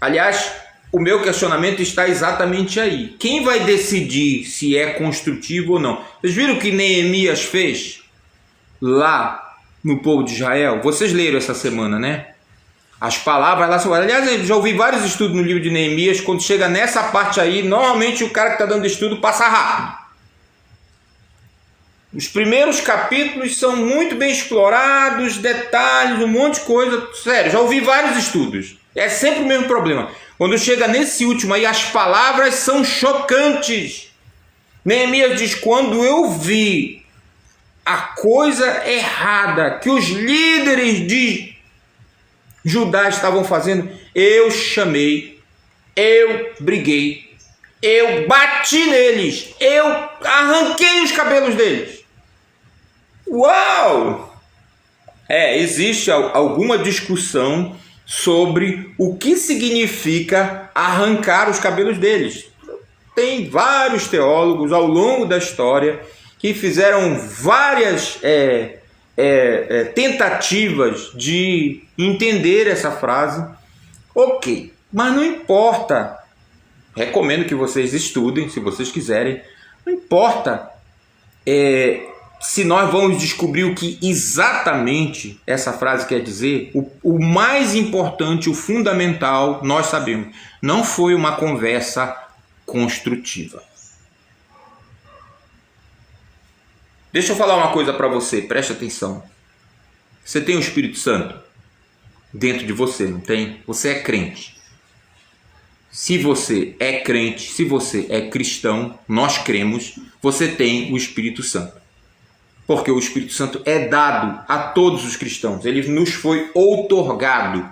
Aliás, o meu questionamento está exatamente aí. Quem vai decidir se é construtivo ou não? Vocês viram o que Neemias fez lá no povo de Israel? Vocês leram essa semana, né? As palavras lá são... Aliás, eu já ouvi vários estudos no livro de Neemias. Quando chega nessa parte aí, normalmente o cara que está dando estudo passa rápido. Os primeiros capítulos são muito bem explorados, detalhes, um monte de coisa. Sério, já ouvi vários estudos. É sempre o mesmo problema. Quando chega nesse último aí, as palavras são chocantes. Neemias diz, quando eu vi a coisa errada que os líderes de Judá estavam fazendo, eu chamei, eu briguei, eu bati neles, eu arranquei os cabelos deles. Uau! Existe alguma discussão sobre o que significa arrancar os cabelos deles. Tem vários teólogos ao longo da história que fizeram várias tentativas de entender essa frase. Ok, mas não importa. Recomendo que vocês estudem, se vocês quiserem. Não importa se nós vamos descobrir o que exatamente essa frase quer dizer. O mais importante, o fundamental, nós sabemos. Não foi uma conversa construtiva. Deixa eu falar uma coisa para você, preste atenção. Você tem o Espírito Santo dentro de você, não tem? Você é crente. Se você é crente, se você é cristão, nós cremos, você tem o Espírito Santo. Porque o Espírito Santo é dado a todos os cristãos. Ele nos foi outorgado.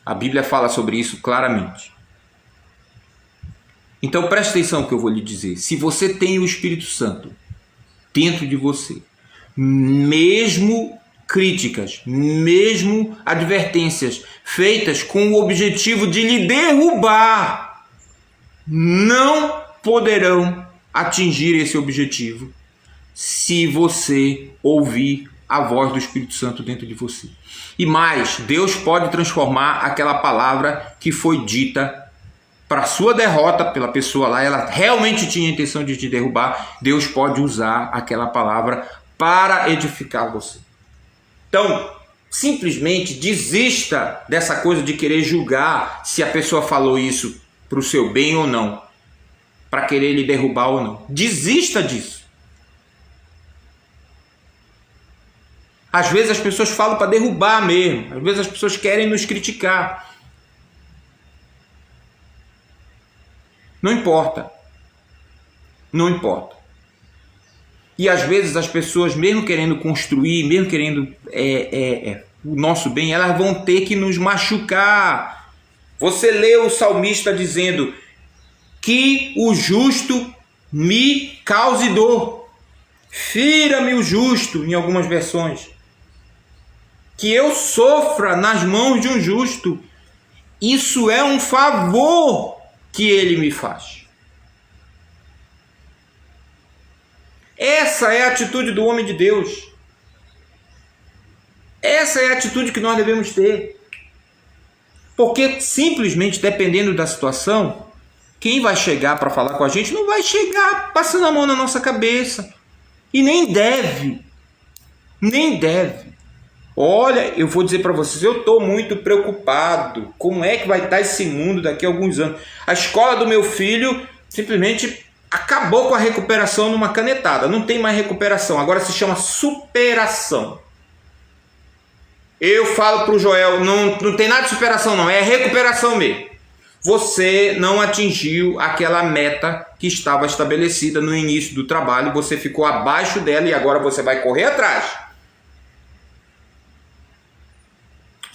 A Bíblia fala sobre isso claramente. Então preste atenção no que eu vou lhe dizer. Se você tem o Espírito Santo dentro de você, mesmo críticas, mesmo advertências feitas com o objetivo de lhe derrubar, não poderão atingir esse objetivo se você ouvir a voz do Espírito Santo dentro de você. E mais, Deus pode transformar aquela palavra que foi dita para sua derrota pela pessoa lá, ela realmente tinha a intenção de te derrubar, Deus pode usar aquela palavra para edificar você. Então, simplesmente desista dessa coisa de querer julgar se a pessoa falou isso para o seu bem ou não, para querer lhe derrubar ou não. Desista disso. Às vezes as pessoas falam para derrubar mesmo, às vezes as pessoas querem nos criticar. Não importa. Não importa. E às vezes as pessoas, mesmo querendo construir, mesmo querendo o nosso bem, elas vão ter que nos machucar. Você lê o salmista dizendo que o justo me cause dor. Fira-me o justo, em algumas versões. que eu sofra nas mãos de um justo. Isso é um favor que ele me faz. Essa é a atitude do homem de Deus. Essa é a atitude que nós devemos ter. Porque simplesmente dependendo da situação, quem vai chegar para falar com a gente não vai chegar passando a mão na nossa cabeça. E nem deve. Nem deve. Olha, eu vou dizer para vocês, eu estou muito preocupado. Como é que vai estar esse mundo daqui a alguns anos? A escola do meu filho simplesmente acabou com a recuperação numa canetada. Não tem mais recuperação. Agora se chama superação. Eu falo para o Joel, não tem nada de superação não, é recuperação mesmo. Você não atingiu aquela meta que estava estabelecida no início do trabalho, você ficou abaixo dela e agora você vai correr atrás.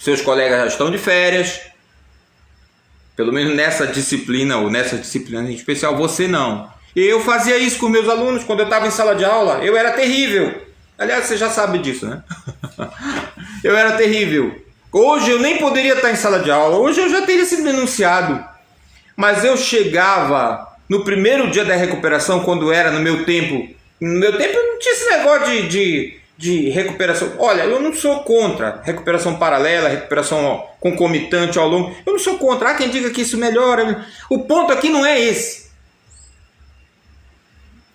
Seus colegas já estão de férias, pelo menos nessa disciplina ou nessa disciplina em especial, você não. Eu fazia isso com meus alunos quando eu estava em sala de aula, eu era terrível. Aliás, você já sabe disso, né? Eu era terrível. Hoje eu nem poderia estar em sala de aula. Hoje eu já teria sido denunciado. Mas eu chegava no primeiro dia da recuperação, quando era no meu tempo. No meu tempo não tinha esse negócio de recuperação. Olha, eu não sou contra recuperação paralela, recuperação concomitante ao longo. Eu não sou contra. Há quem diga que isso melhora. O ponto aqui não é esse.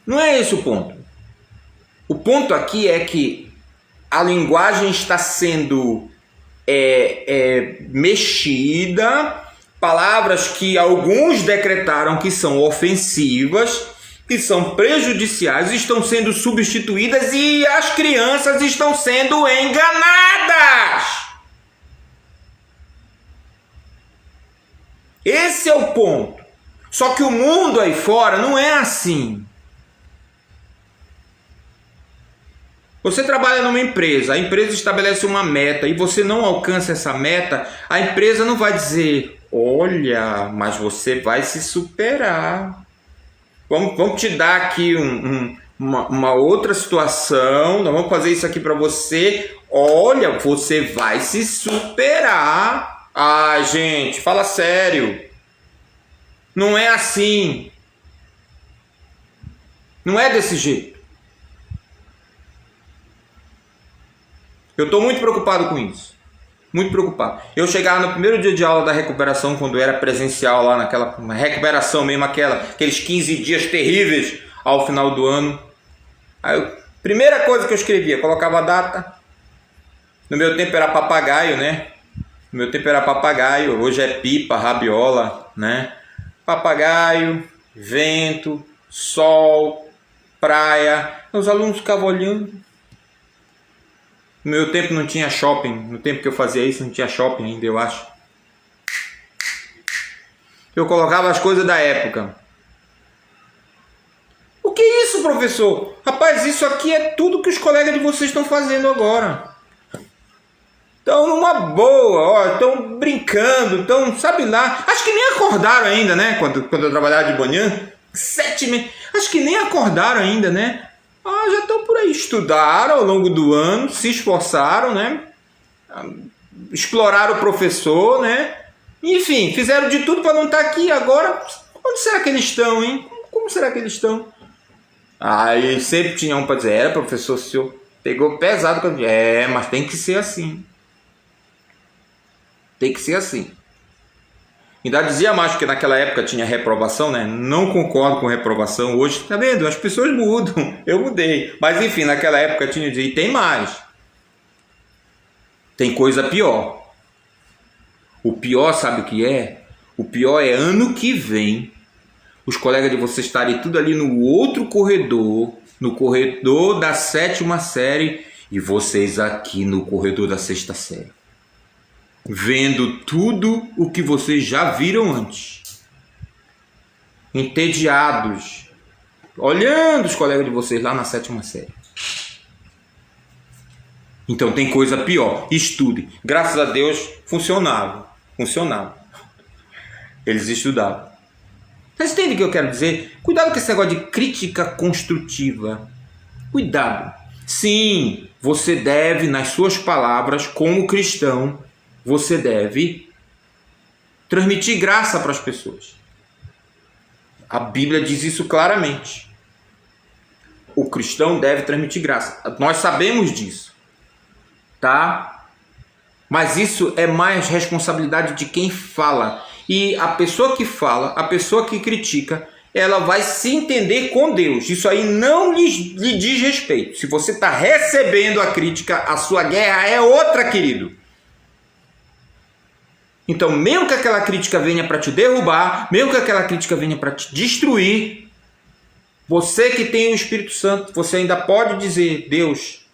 Não é esse o ponto. O ponto aqui é que a linguagem está sendo mexida, palavras que alguns decretaram que são ofensivas, que são prejudiciais, estão sendo substituídas e as crianças estão sendo enganadas. Esse é o ponto. Só que o mundo aí fora não é assim. Você trabalha numa empresa, a empresa estabelece uma meta e você não alcança essa meta, a empresa não vai dizer, olha, mas você vai se superar. Vamos te dar aqui uma outra situação, nós vamos fazer isso aqui para você, olha, você vai se superar. Ah, gente, fala sério. Não é assim. Não é desse jeito. Eu estou muito preocupado com isso. Muito preocupado. Eu chegava no primeiro dia de aula da recuperação, quando era presencial lá naquela recuperação mesmo, aqueles 15 dias terríveis ao final do ano. Aí, primeira coisa que eu escrevia, colocava a data. No meu tempo era papagaio, né? No meu tempo era papagaio, hoje é pipa, rabiola, né? Papagaio, vento, sol, praia. Os alunos ficavam olhando. No meu tempo não tinha shopping, no tempo que eu fazia isso não tinha shopping ainda, eu acho. Eu colocava as coisas da época. O que é isso, professor? Rapaz, isso aqui é tudo que os colegas de vocês estão fazendo agora. Estão numa boa, ó, estão brincando, estão, sabe lá. Acho que nem acordaram ainda, né? Quando eu trabalhava de manhã, 7h30. Acho que nem acordaram ainda, né? Ah, já estão por aí, estudaram ao longo do ano, se esforçaram, né? Exploraram o professor, né? Enfim, fizeram de tudo para não estar aqui agora. Onde será que eles estão, hein? Como será que eles estão? Aí sempre tinha um para dizer, professor, o senhor pegou pesado com a gente. Mas tem que ser assim. Tem que ser assim. Ainda dizia mais, porque naquela época tinha reprovação, né? Não concordo com reprovação. Hoje, tá vendo? As pessoas mudam. Eu mudei. Mas enfim, naquela época tinha e tem mais. Tem coisa pior. O pior, sabe o que é? O pior é ano que vem os colegas de vocês estarem tudo ali no outro corredor, no corredor da 7ª série, e vocês aqui no corredor da 6ª série. Vendo tudo o que vocês já viram antes. Entediados. Olhando os colegas de vocês lá na 7ª série. Então tem coisa pior. Estudem. Graças a Deus funcionava. Eles estudavam. Vocês entendem o que eu quero dizer? Cuidado com esse negócio de crítica construtiva. Cuidado. Sim, você deve, nas suas palavras, como cristão, você deve transmitir graça para as pessoas. A Bíblia diz isso claramente. O cristão deve transmitir graça. Nós sabemos disso, tá? Mas isso é mais responsabilidade de quem fala. E a pessoa que fala, a pessoa que critica, ela vai se entender com Deus. Isso aí não lhe diz respeito. Se você está recebendo a crítica, a sua guerra é outra, querido. Então, mesmo que aquela crítica venha para te derrubar, mesmo que aquela crítica venha para te destruir, você que tem o Espírito Santo, você ainda pode dizer: Deus,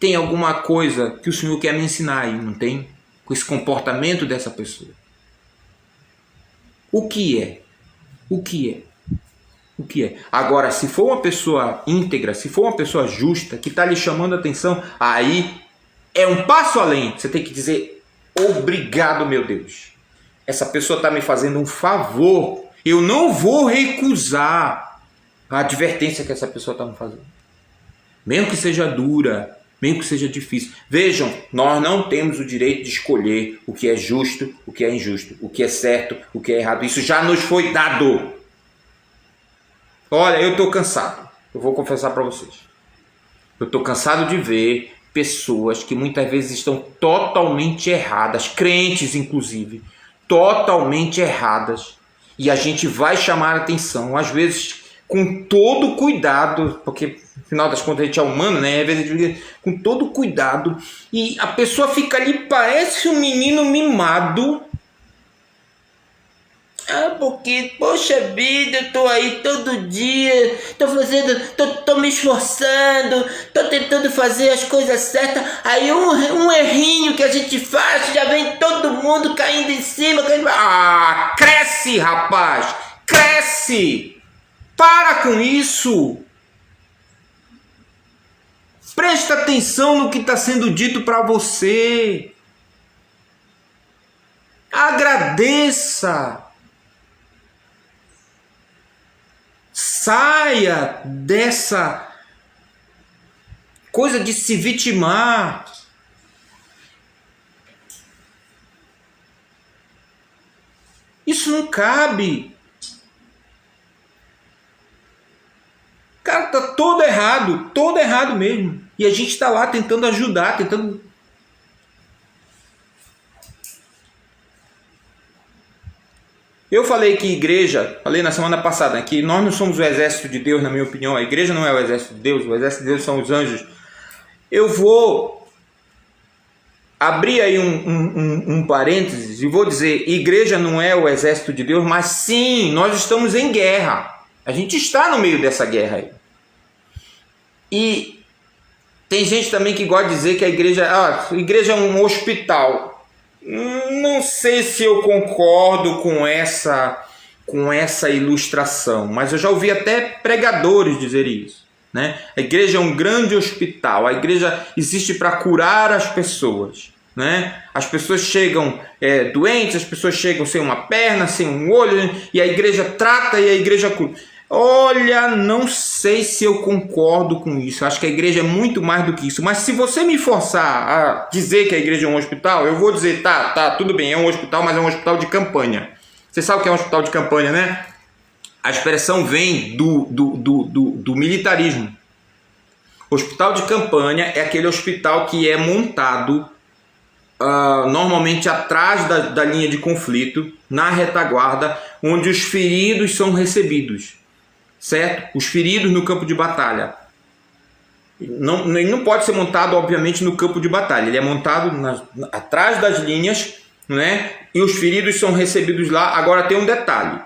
tem alguma coisa que o Senhor quer me ensinar aí, não tem? Com esse comportamento dessa pessoa. O que é? O que é? O que é? Agora, se for uma pessoa íntegra, se for uma pessoa justa, que está lhe chamando a atenção, aí é um passo além. Você tem que dizer: obrigado, meu Deus. Essa pessoa está me fazendo um favor. Eu não vou recusar a advertência que essa pessoa está me fazendo. Mesmo que seja dura, mesmo que seja difícil. Vejam, nós não temos o direito de escolher o que é justo, o que é injusto, o que é certo, o que é errado. Isso já nos foi dado. Olha, eu estou cansado. Eu vou confessar para vocês. Eu estou cansado de ver pessoas que muitas vezes estão totalmente erradas, crentes inclusive, totalmente erradas. E a gente vai chamar a atenção, às vezes com todo cuidado, porque afinal das contas a gente é humano, né? Às vezes com todo cuidado, e a pessoa fica ali, parece um menino mimado. Porque, poxa vida, eu tô aí todo dia, tô me esforçando, tô tentando fazer as coisas certas, aí um errinho que a gente faz, já vem todo mundo caindo em cima, cresce, rapaz, cresce, para com isso, presta atenção no que está sendo dito para você, agradeça. Saia dessa coisa de se vitimar. Isso não cabe. O cara tá todo errado mesmo. E a gente está lá tentando ajudar, tentando... Eu falei que igreja, falei na semana passada, que nós não somos o exército de Deus, na minha opinião. A igreja não é o exército de Deus, o exército de Deus são os anjos. Eu vou abrir aí um parênteses e vou dizer, igreja não é o exército de Deus, mas sim, nós estamos em guerra. A gente está no meio dessa guerra aí. E tem gente também que gosta de dizer que a igreja é um hospital. Não sei se eu concordo com essa ilustração, mas eu já ouvi até pregadores dizerem isso, né? A igreja é um grande hospital, a igreja existe para curar as pessoas, né? As pessoas chegam doentes, as pessoas chegam sem uma perna, sem um olho, e a igreja trata e a igreja cura. Olha, não sei se eu concordo com isso. Acho que a igreja é muito mais do que isso. Mas se você me forçar a dizer que a igreja é um hospital, eu vou dizer, tá, tudo bem, é um hospital, mas é um hospital de campanha. Você sabe o que é um hospital de campanha, né? A expressão vem do militarismo. Hospital de campanha é aquele hospital que é montado normalmente atrás da linha de conflito, na retaguarda, onde os feridos são recebidos. Certo? Os feridos no campo de batalha. Ele não pode ser montado, obviamente, no campo de batalha. Ele é montado atrás das linhas, né? E os feridos são recebidos lá. Agora tem um detalhe.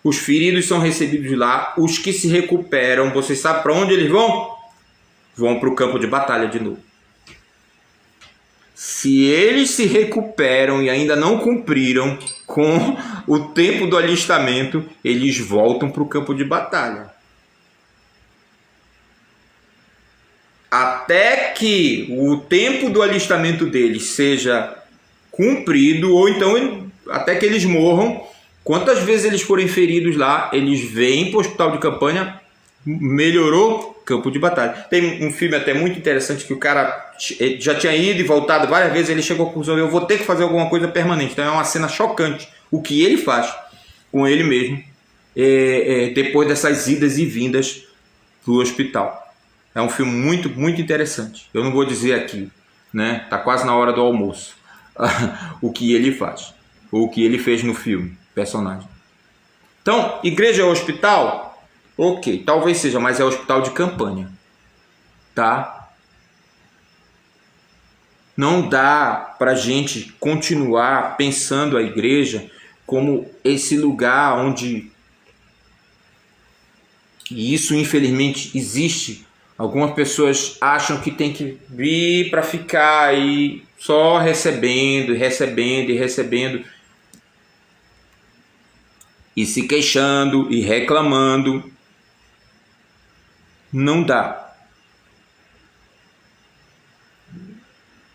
Os feridos são recebidos lá. Os que se recuperam, vocês sabem para onde eles vão? Vão para o campo de batalha de novo. Se eles se recuperam e ainda não cumpriram com o tempo do alistamento, eles voltam para o campo de batalha. Até que o tempo do alistamento deles seja cumprido, ou então até que eles morram. Quantas vezes eles forem feridos lá, eles vêm para o hospital de campanha, melhorou, campo de batalha. Tem um filme até muito interessante que o cara já tinha ido e voltado várias vezes, ele chegou à conclusão, eu vou ter que fazer alguma coisa permanente. Então é uma cena chocante o que ele faz com ele mesmo depois dessas idas e vindas do hospital. É um filme muito, muito interessante. Eu não vou dizer aqui, né? Tá quase na hora do almoço. O que ele faz, ou o que ele fez no filme, personagem. Então, igreja é hospital? Ok, talvez seja, mas é hospital de campanha, tá? Não dá pra gente continuar pensando a igreja como esse lugar onde, e isso infelizmente existe, algumas pessoas acham que tem que vir para ficar aí só recebendo, recebendo e recebendo, e se queixando e reclamando. Não dá.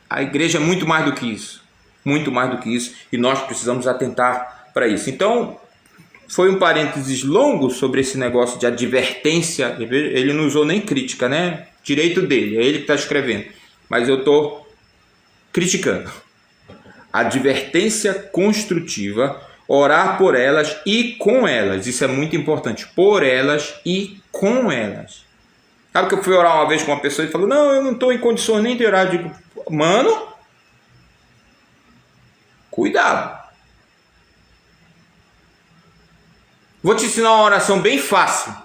A igreja é muito mais do que isso. Muito mais do que isso. E nós precisamos atentar para isso. Então, foi um parênteses longo sobre esse negócio de advertência. Ele não usou nem crítica, né? Direito dele, é ele que está escrevendo. Mas eu estou criticando. Advertência construtiva, orar por elas e com elas. Isso é muito importante. Por elas e com elas. Sabe que eu fui orar uma vez com uma pessoa e falou, não, eu não estou em condições nem de orar. Eu digo, mano, cuidado. Vou te ensinar uma oração bem fácil,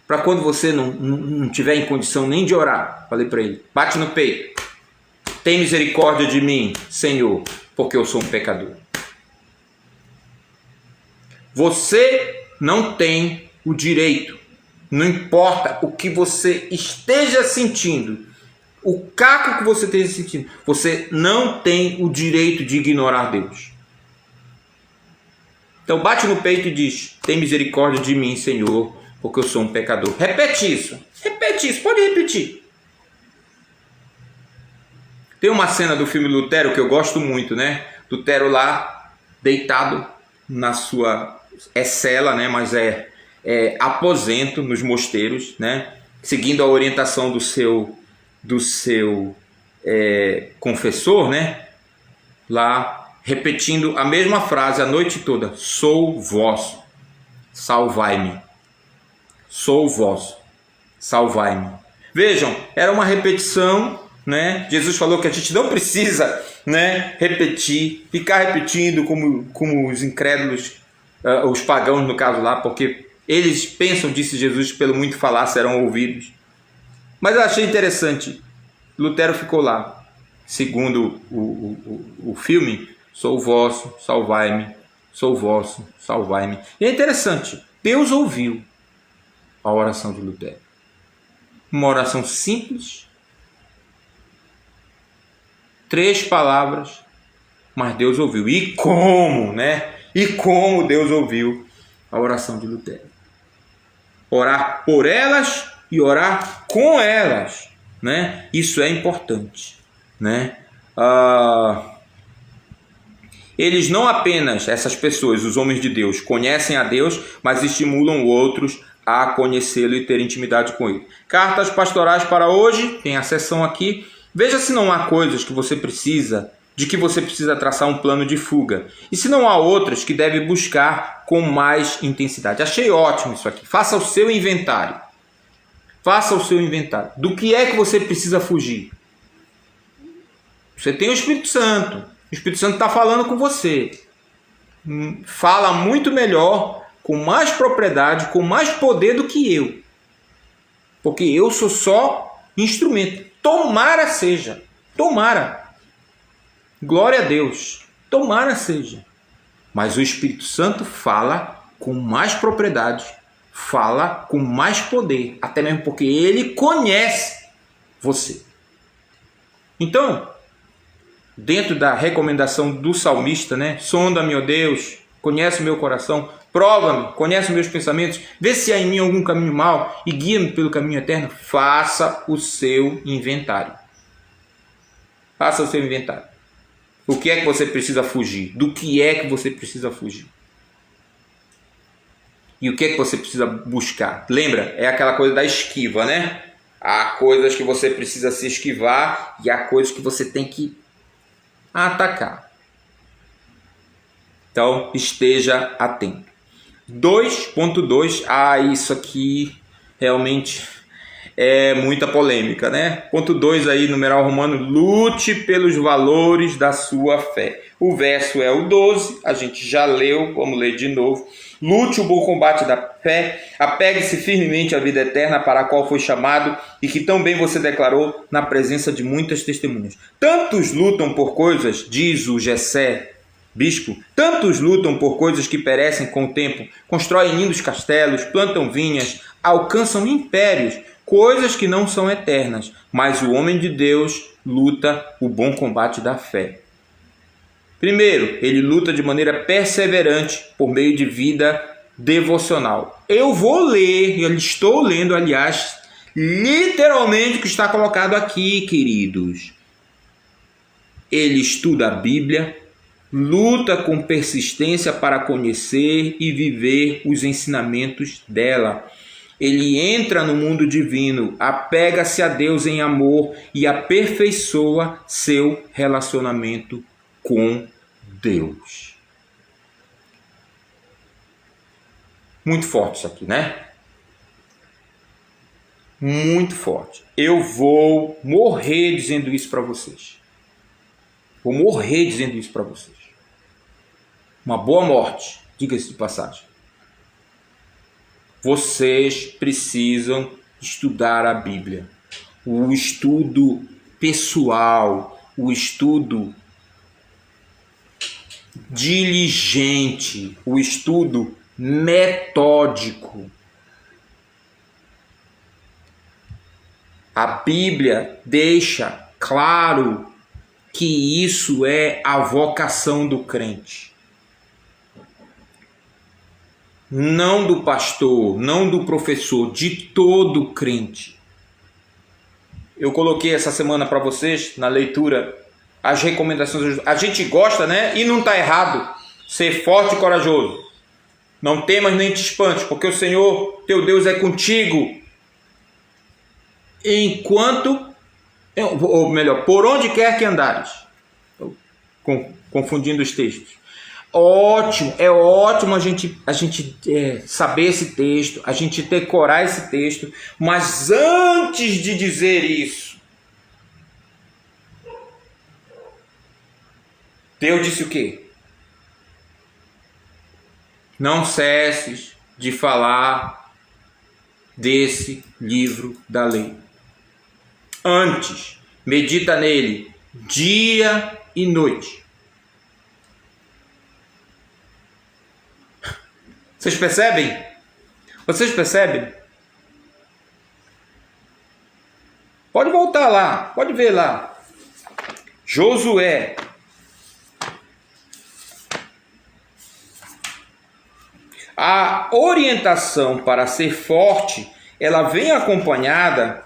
para quando você não tiver em condição nem de orar. Falei para ele, bate no peito. Tem misericórdia de mim, Senhor, porque eu sou um pecador. Você não tem o direito, não importa o que você esteja sentindo, o caco que você esteja sentindo, você não tem o direito de ignorar Deus. Então bate no peito e diz, tem misericórdia de mim, Senhor, porque eu sou um pecador. Repete isso, pode repetir. Tem uma cena do filme Lutero que eu gosto muito, né? Lutero lá, deitado na sua cela, né? Mas é aposento nos mosteiros, né? Seguindo a orientação do seu confessor, né? Lá, repetindo a mesma frase a noite toda, sou vosso, salvai-me. Sou vosso, salvai-me. Vejam, era uma repetição, né? Jesus falou que a gente não precisa, né, ficar repetindo como os incrédulos, os pagãos no caso lá, porque eles pensam, disse Jesus, pelo muito falar serão ouvidos. Mas eu achei interessante, Lutero ficou lá, segundo o filme, sou vosso, salvai-me, sou vosso, salvai-me. E é interessante, Deus ouviu a oração de Lutero. Uma oração simples, 3 palavras, mas Deus ouviu. E como, né? E como Deus ouviu a oração de Lutero. Orar por elas e orar com elas, né? Isso é importante, né? Eles não apenas, essas pessoas, os homens de Deus, conhecem a Deus, mas estimulam outros a conhecê-lo e ter intimidade com ele. Cartas pastorais para hoje, tem a seção aqui. Veja se não há coisas que você precisa traçar um plano de fuga. E se não há outras que deve buscar com mais intensidade. Achei ótimo isso aqui. Faça o seu inventário. Faça o seu inventário. Do que é que você precisa fugir? Você tem o Espírito Santo. O Espírito Santo está falando com você. Fala muito melhor, com mais propriedade, com mais poder do que eu. Porque eu sou só instrumento. Tomara seja. Tomara. Glória a Deus. Tomara seja. Mas o Espírito Santo fala com mais propriedade. Fala com mais poder. Até mesmo porque ele conhece você. Então, dentro da recomendação do salmista, né? Sonda-me, ó Deus, conhece o meu coração, prova-me, conhece os meus pensamentos, vê se há em mim algum caminho mau e guia-me pelo caminho eterno. Faça o seu inventário. Faça o seu inventário. O que é que você precisa fugir? Do que é que você precisa fugir? E o que é que você precisa buscar? Lembra? É aquela coisa da esquiva, né? Há coisas que você precisa se esquivar e há coisas que você tem que atacar. Então, esteja atento. 2.2, isso aqui realmente é muita polêmica, né? Ponto 2 aí, numeral romano, lute pelos valores da sua fé. O verso é o 12, a gente já leu, vamos ler de novo. Lute o bom combate da fé, apegue-se firmemente à vida eterna para a qual foi chamado e que tão bem você declarou na presença de muitas testemunhas. Tantos lutam por coisas, diz o Gessé, bispo, tantos lutam por coisas que perecem com o tempo, constroem lindos castelos, plantam vinhas, alcançam impérios, coisas que não são eternas, mas o homem de Deus luta o bom combate da fé. Primeiro, ele luta de maneira perseverante por meio de vida devocional. Eu vou ler, eu estou lendo, aliás, literalmente o que está colocado aqui, queridos. Ele estuda a Bíblia, luta com persistência para conhecer e viver os ensinamentos dela. Ele entra no mundo divino, apega-se a Deus em amor e aperfeiçoa seu relacionamento com Deus. Muito forte isso aqui, né? Muito forte. Eu vou morrer dizendo isso para vocês. Vou morrer dizendo isso para vocês. Uma boa morte, diga-se de passagem. Vocês precisam estudar a Bíblia. O estudo pessoal, o estudo diligente, o estudo metódico. A Bíblia deixa claro que isso é a vocação do crente. Não do pastor, não do professor, de todo crente. Eu coloquei essa semana para vocês, na leitura, as recomendações. A gente gosta, né? E não está errado. Ser forte e corajoso. Não temas nem te espantes, porque o Senhor, teu Deus, é contigo. Enquanto, ou melhor, por onde quer que andares. Confundindo os textos. Ótimo, é ótimo a gente saber esse texto, a gente decorar esse texto, mas antes de dizer isso, Deus disse o quê? Não cesses de falar desse livro da lei. Antes, medita nele dia e noite. Vocês percebem? Vocês percebem? Pode voltar lá, pode ver lá. Josué. A orientação para ser forte, ela vem acompanhada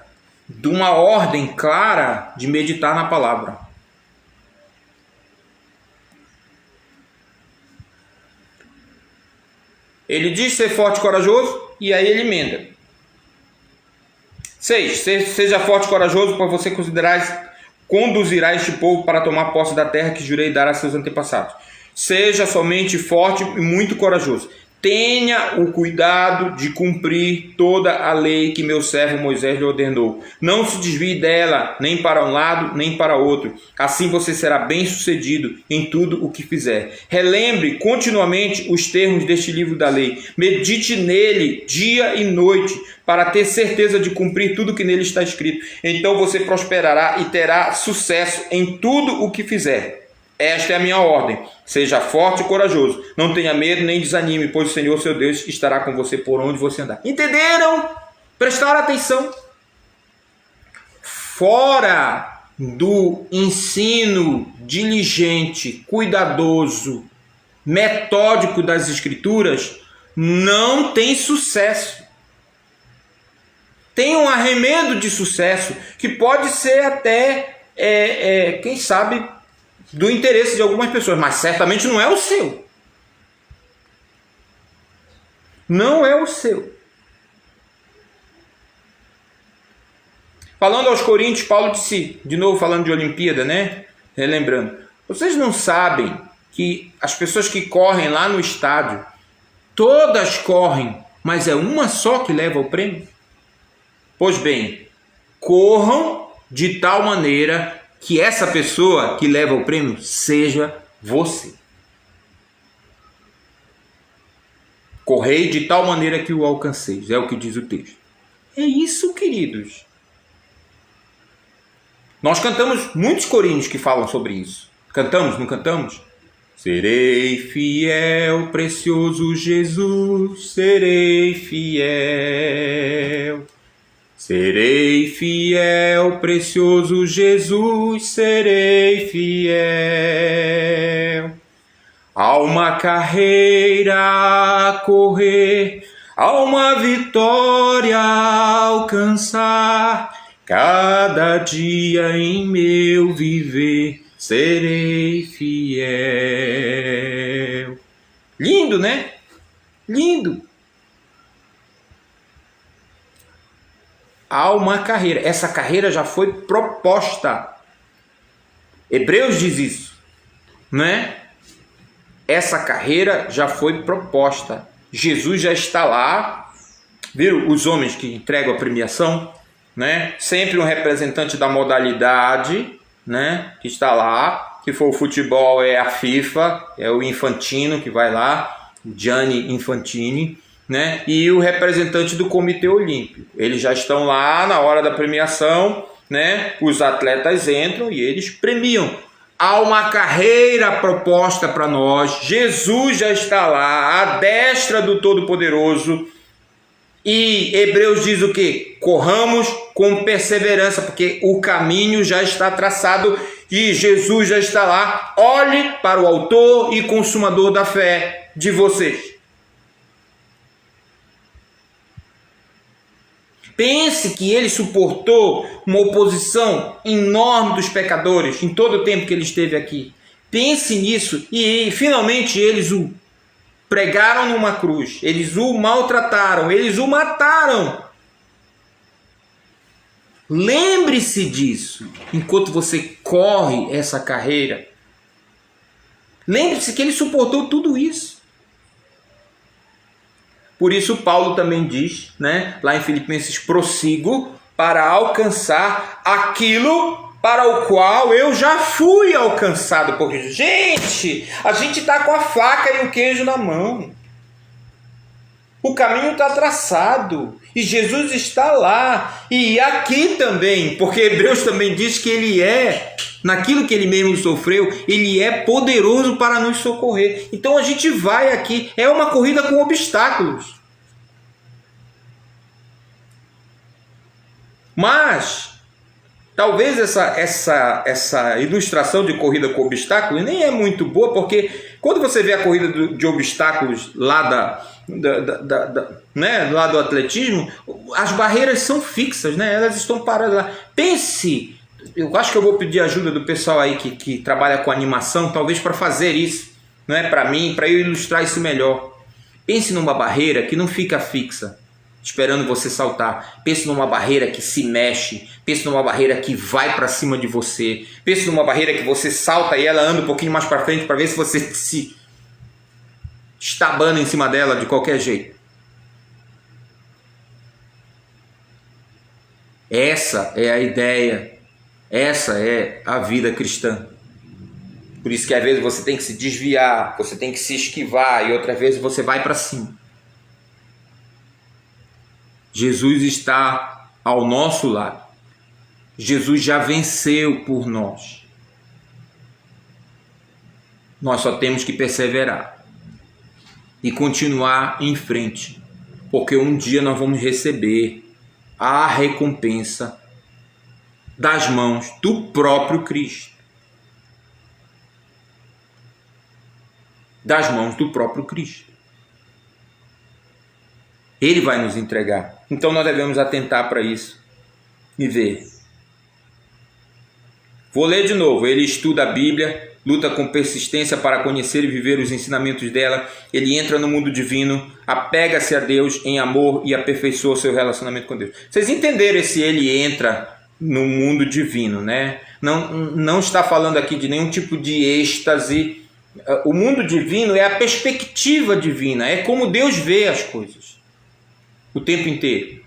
de uma ordem clara de meditar na palavra. Ele diz ser forte e corajoso, e aí ele emenda. 6. Seja forte e corajoso, para você conduzirá este povo para tomar posse da terra que jurei dar a seus antepassados. Seja somente forte e muito corajoso. Tenha o cuidado de cumprir toda a lei que meu servo Moisés lhe ordenou. Não se desvie dela, nem para um lado, nem para outro. Assim você será bem-sucedido em tudo o que fizer. Relembre continuamente os termos deste livro da lei. Medite nele dia e noite, para ter certeza de cumprir tudo que nele está escrito. Então você prosperará e terá sucesso em tudo o que fizer. Esta é a minha ordem. Seja forte e corajoso. Não tenha medo nem desanime, pois o Senhor, seu Deus, estará com você por onde você andar. Entenderam? Prestaram atenção? Fora do ensino diligente, cuidadoso, metódico das Escrituras, não tem sucesso. Tem um arremedo de sucesso que pode ser até, quem sabe, do interesse de algumas pessoas, mas certamente não é o seu. Não é o seu. Falando aos Coríntios, Paulo disse, de novo falando de Olimpíada, né? Relembrando, vocês não sabem que as pessoas que correm lá no estádio, todas correm, mas é uma só que leva o prêmio? Pois bem, corram de tal maneira que essa pessoa que leva o prêmio seja você. Correi de tal maneira que o alcanceis, é o que diz o texto. É isso, queridos. Nós cantamos muitos corinhos que falam sobre isso. Cantamos, não cantamos? Serei fiel, precioso Jesus, serei fiel. Serei fiel, precioso Jesus, serei fiel. Há uma carreira a correr, há uma vitória a alcançar. Cada dia em meu viver serei fiel. Lindo, né? Lindo. Há uma carreira. Essa carreira já foi proposta. Hebreus diz isso, né? Essa carreira já foi proposta. Jesus já está lá. Viram os homens que entregam a premiação? Né? Sempre um representante da modalidade, né? Que está lá. Se for o futebol é a FIFA, é o Infantino que vai lá, Gianni Infantini, né? E o representante do Comitê Olímpico. Eles já estão lá na hora da premiação, né? Os atletas entram e eles premiam. Há uma carreira proposta para nós. Jesus já está lá, à destra do Todo-Poderoso. E Hebreus diz o quê? Corramos com perseverança, porque o caminho já está traçado e Jesus já está lá. Olhe para o autor e consumador da fé de vocês. Pense que ele suportou uma oposição enorme dos pecadores em todo o tempo que ele esteve aqui. Pense nisso e finalmente eles o pregaram numa cruz, eles o maltrataram, eles o mataram. Lembre-se disso enquanto você corre essa carreira. Lembre-se que ele suportou tudo isso. Por isso Paulo também diz, né, lá em Filipenses, prossigo para alcançar aquilo para o qual eu já fui alcançado por Jesus. Gente, a gente está com a faca e o queijo na mão. O caminho está traçado e Jesus está lá. E aqui também, porque Hebreus também diz que ele é, naquilo que ele mesmo sofreu, ele é poderoso para nos socorrer. Então a gente vai aqui, é uma corrida com obstáculos. Mas talvez essa ilustração de corrida com obstáculos nem é muito boa, porque quando você vê a corrida de obstáculos lá né, lá do atletismo, as barreiras são fixas, né? Elas estão paradas lá. Pense, eu acho que eu vou pedir ajuda do pessoal aí que trabalha com animação, talvez para fazer isso, né? Para mim, para eu ilustrar isso melhor. Pense numa barreira que não fica fixa, esperando você saltar. Pense numa barreira que se mexe. Pense numa barreira que vai para cima de você. Pense numa barreira que você salta e ela anda um pouquinho mais para frente para ver se você se estabana em cima dela de qualquer jeito. Essa é a ideia. Essa é a vida cristã. Por isso que às vezes você tem que se desviar, você tem que se esquivar e outras vezes você vai para cima. Jesus está ao nosso lado. Jesus já venceu por nós. Nós só temos que perseverar e continuar em frente, porque um dia nós vamos receber a recompensa das mãos do próprio Cristo. Das mãos do próprio Cristo. Ele vai nos entregar. Então nós devemos atentar para isso e ver. Vou ler de novo. Ele estuda a Bíblia, luta com persistência para conhecer e viver os ensinamentos dela. Ele entra no mundo divino, apega-se a Deus em amor e aperfeiçoa o seu relacionamento com Deus. Vocês entenderam esse ele entra no mundo divino, né? Não está falando aqui de nenhum tipo de êxtase. O mundo divino é a perspectiva divina, é como Deus vê as coisas o tempo inteiro,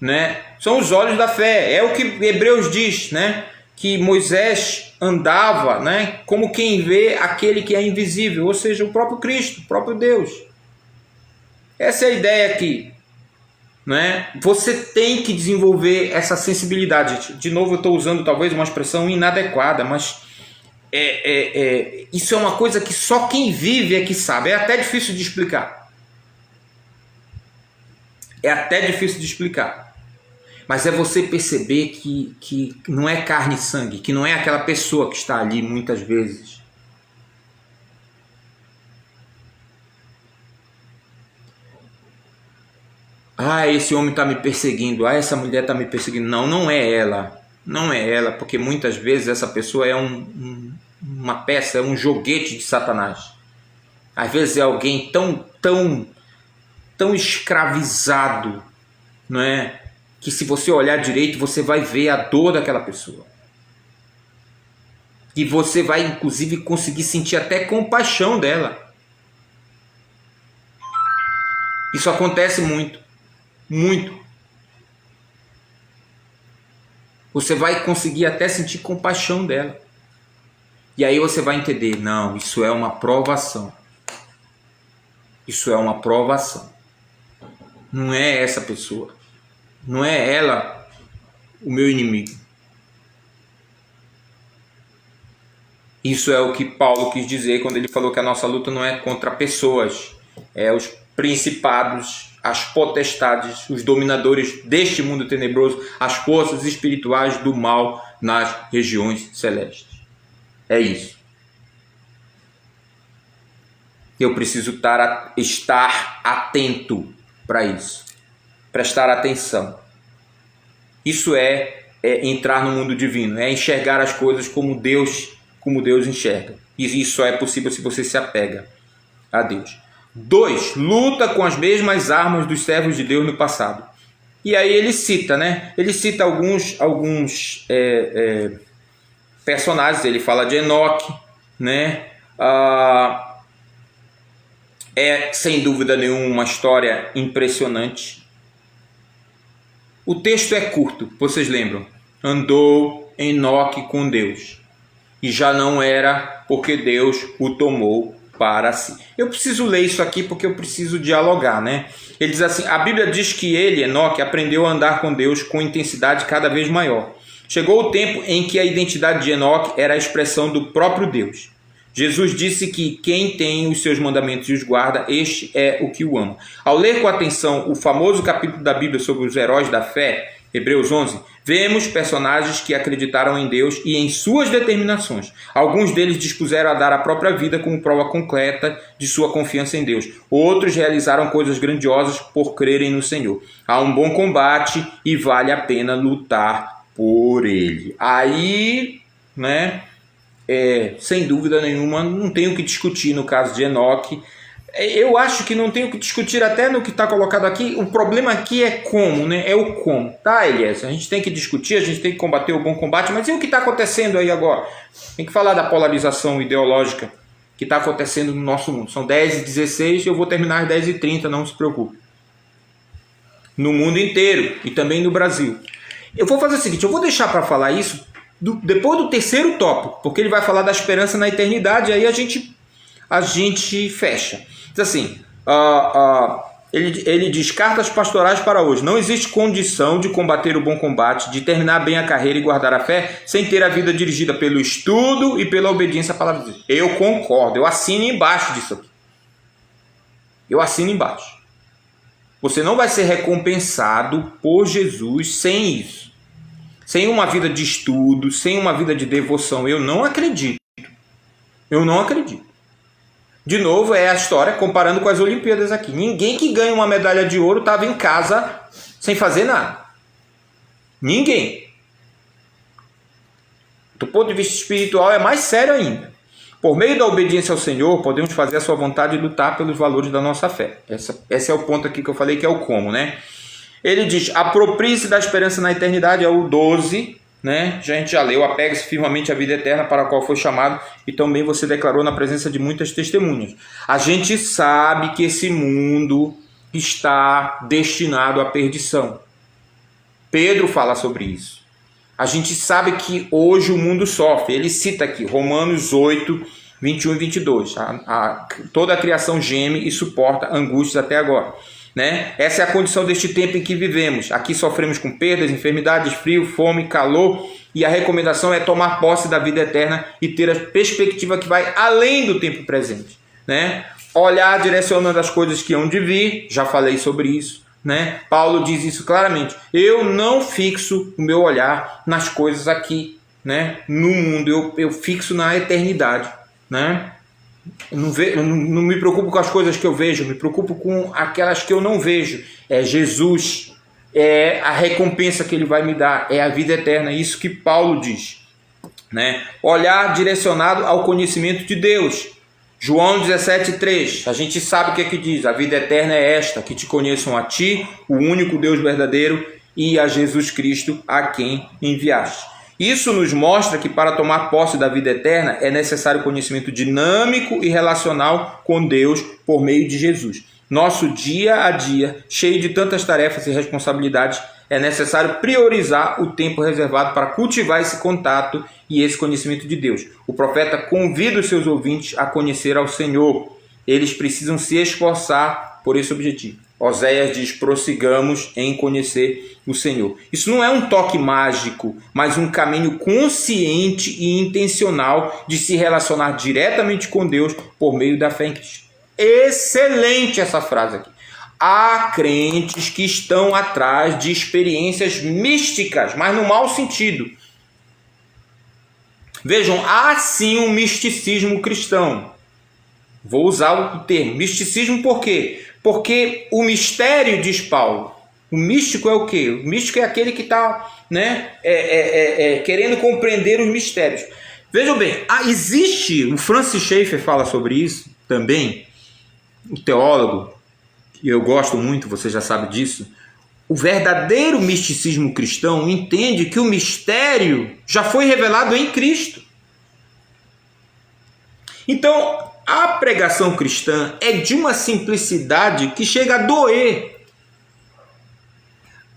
né? São os olhos da fé, é o que Hebreus diz, né? Que Moisés andava, né? Como quem vê aquele que é invisível, ou seja, o próprio Cristo, o próprio Deus. Essa é a ideia aqui, né? Você tem que desenvolver essa sensibilidade. De novo, eu estou usando talvez uma expressão inadequada, mas isso é uma coisa que só quem vive é que sabe. É até difícil de explicar. Mas é você perceber que não é carne e sangue, que não é aquela pessoa que está ali muitas vezes. Ah, esse homem está me perseguindo. Ah, essa mulher está me perseguindo. Não é ela. Não é ela, porque muitas vezes essa pessoa é uma peça, é um joguete de Satanás. Às vezes é alguém tão escravizado, não é? Que se você olhar direito, você vai ver a dor daquela pessoa. E você vai, inclusive, conseguir sentir até compaixão dela. Isso acontece muito. Muito. Você vai conseguir até sentir compaixão dela. E aí você vai entender, não, isso é uma provação. Isso é uma provação. Não é essa pessoa. Não é ela o meu inimigo. Isso é o que Paulo quis dizer quando ele falou que a nossa luta não é contra pessoas. É os principados, as potestades, os dominadores deste mundo tenebroso, as forças espirituais do mal nas regiões celestes. É isso. Eu preciso estar atento para isso. Prestar atenção. Isso é entrar no mundo divino, é enxergar as coisas como Deus enxerga. E isso só é possível se você se apega a Deus. 2. Luta com as mesmas armas dos servos de Deus no passado. E aí ele cita, né? Ele cita alguns personagens. Ele fala de Enoque, né? É sem dúvida nenhuma uma história impressionante. O texto é curto, vocês lembram? Andou Enoque com Deus, e já não era porque Deus o tomou para si. Eu preciso ler isso aqui porque eu preciso dialogar, né? Ele diz assim, a Bíblia diz que ele, Enoque, aprendeu a andar com Deus com intensidade cada vez maior. Chegou o tempo em que a identidade de Enoque era a expressão do próprio Deus. Jesus disse que quem tem os seus mandamentos e os guarda, este é o que o ama. Ao ler com atenção o famoso capítulo da Bíblia sobre os heróis da fé, Hebreus 11, vemos personagens que acreditaram em Deus e em suas determinações. Alguns deles dispuseram a dar a própria vida como prova concreta de sua confiança em Deus. Outros realizaram coisas grandiosas por crerem no Senhor. Há um bom combate e vale a pena lutar por ele. Aí, né? Sem dúvida nenhuma, não tenho o que discutir no caso de Enoque. Eu acho que não tenho o que discutir até no que está colocado aqui. O problema aqui é como, né? É o como, tá, Elias? A gente tem que discutir, a gente tem que combater o bom combate, mas e o que está acontecendo aí agora? Tem que falar da polarização ideológica que está acontecendo no nosso mundo. São 10h16 e eu vou terminar às 10h30, não se preocupe. No mundo inteiro e também no Brasil. Eu vou fazer o seguinte, eu vou deixar para falar isso depois do terceiro tópico, porque ele vai falar da esperança na eternidade, aí a gente fecha. Diz assim, ele diz, cartas pastorais para hoje, não existe condição de combater o bom combate, de terminar bem a carreira e guardar a fé, sem ter a vida dirigida pelo estudo e pela obediência à palavra de Deus. Eu concordo, eu assino embaixo disso aqui. Eu assino embaixo. Você não vai ser recompensado por Jesus sem isso. Sem uma vida de estudo, sem uma vida de devoção, eu não acredito. Eu não acredito. De novo, é a história comparando com as Olimpíadas aqui. Ninguém que ganha uma medalha de ouro estava em casa sem fazer nada. Ninguém. Do ponto de vista espiritual, é mais sério ainda. Por meio da obediência ao Senhor, podemos fazer a sua vontade e lutar pelos valores da nossa fé. Esse é o ponto aqui que eu falei que é o como, né? Ele diz, aproprie-se da esperança na eternidade, é o 12, né? A gente já leu, apegue-se firmemente à vida eterna para a qual foi chamado e também você declarou na presença de muitas testemunhas. A gente sabe que esse mundo está destinado à perdição. Pedro fala sobre isso. A gente sabe que hoje o mundo sofre. Ele cita aqui Romanos 8, 21 e 22. Toda a criação geme e suporta angústias até agora. Né? Essa é a condição deste tempo em que vivemos. Aqui sofremos com perdas, enfermidades, frio, fome, calor. E a recomendação é tomar posse da vida eterna e ter a perspectiva que vai além do tempo presente. Né? Olhar direcionando as coisas que hão de vir. Já falei sobre isso. Né? Paulo diz isso claramente. Eu não fixo o meu olhar nas coisas aqui, né? No mundo. Eu fixo na eternidade. Né? Eu não me preocupo com as coisas que eu vejo, me preocupo com aquelas que eu não vejo. É Jesus, é a recompensa que ele vai me dar, é a vida eterna. Isso que Paulo diz. Né? Olhar direcionado ao conhecimento de Deus. João 17,3, a gente sabe o que é que diz, a vida eterna é esta, que te conheçam a ti, o único Deus verdadeiro, e a Jesus Cristo, a quem enviaste. Isso nos mostra que para tomar posse da vida eterna é necessário conhecimento dinâmico e relacional com Deus por meio de Jesus. Nosso dia a dia, cheio de tantas tarefas e responsabilidades, é necessário priorizar o tempo reservado para cultivar esse contato e esse conhecimento de Deus. O profeta convida os seus ouvintes a conhecer ao Senhor. Eles precisam se esforçar por esse objetivo. Oséias diz, prossigamos em conhecer o Senhor. Isso não é um toque mágico, mas um caminho consciente e intencional de se relacionar diretamente com Deus por meio da fé em Cristo. Excelente essa frase aqui. Há crentes que estão atrás de experiências místicas, mas no mau sentido. Vejam, há sim um misticismo cristão. Vou usar o termo misticismo por quê? Porque o mistério, diz Paulo, o místico é o quê? O místico é aquele que está, né, querendo compreender os mistérios. Vejam bem, existe, o Francis Schaeffer fala sobre isso também, um teólogo, e eu gosto muito, você já sabe disso. O verdadeiro misticismo cristão entende que o mistério já foi revelado em Cristo. Então, a pregação cristã é de uma simplicidade que chega a doer.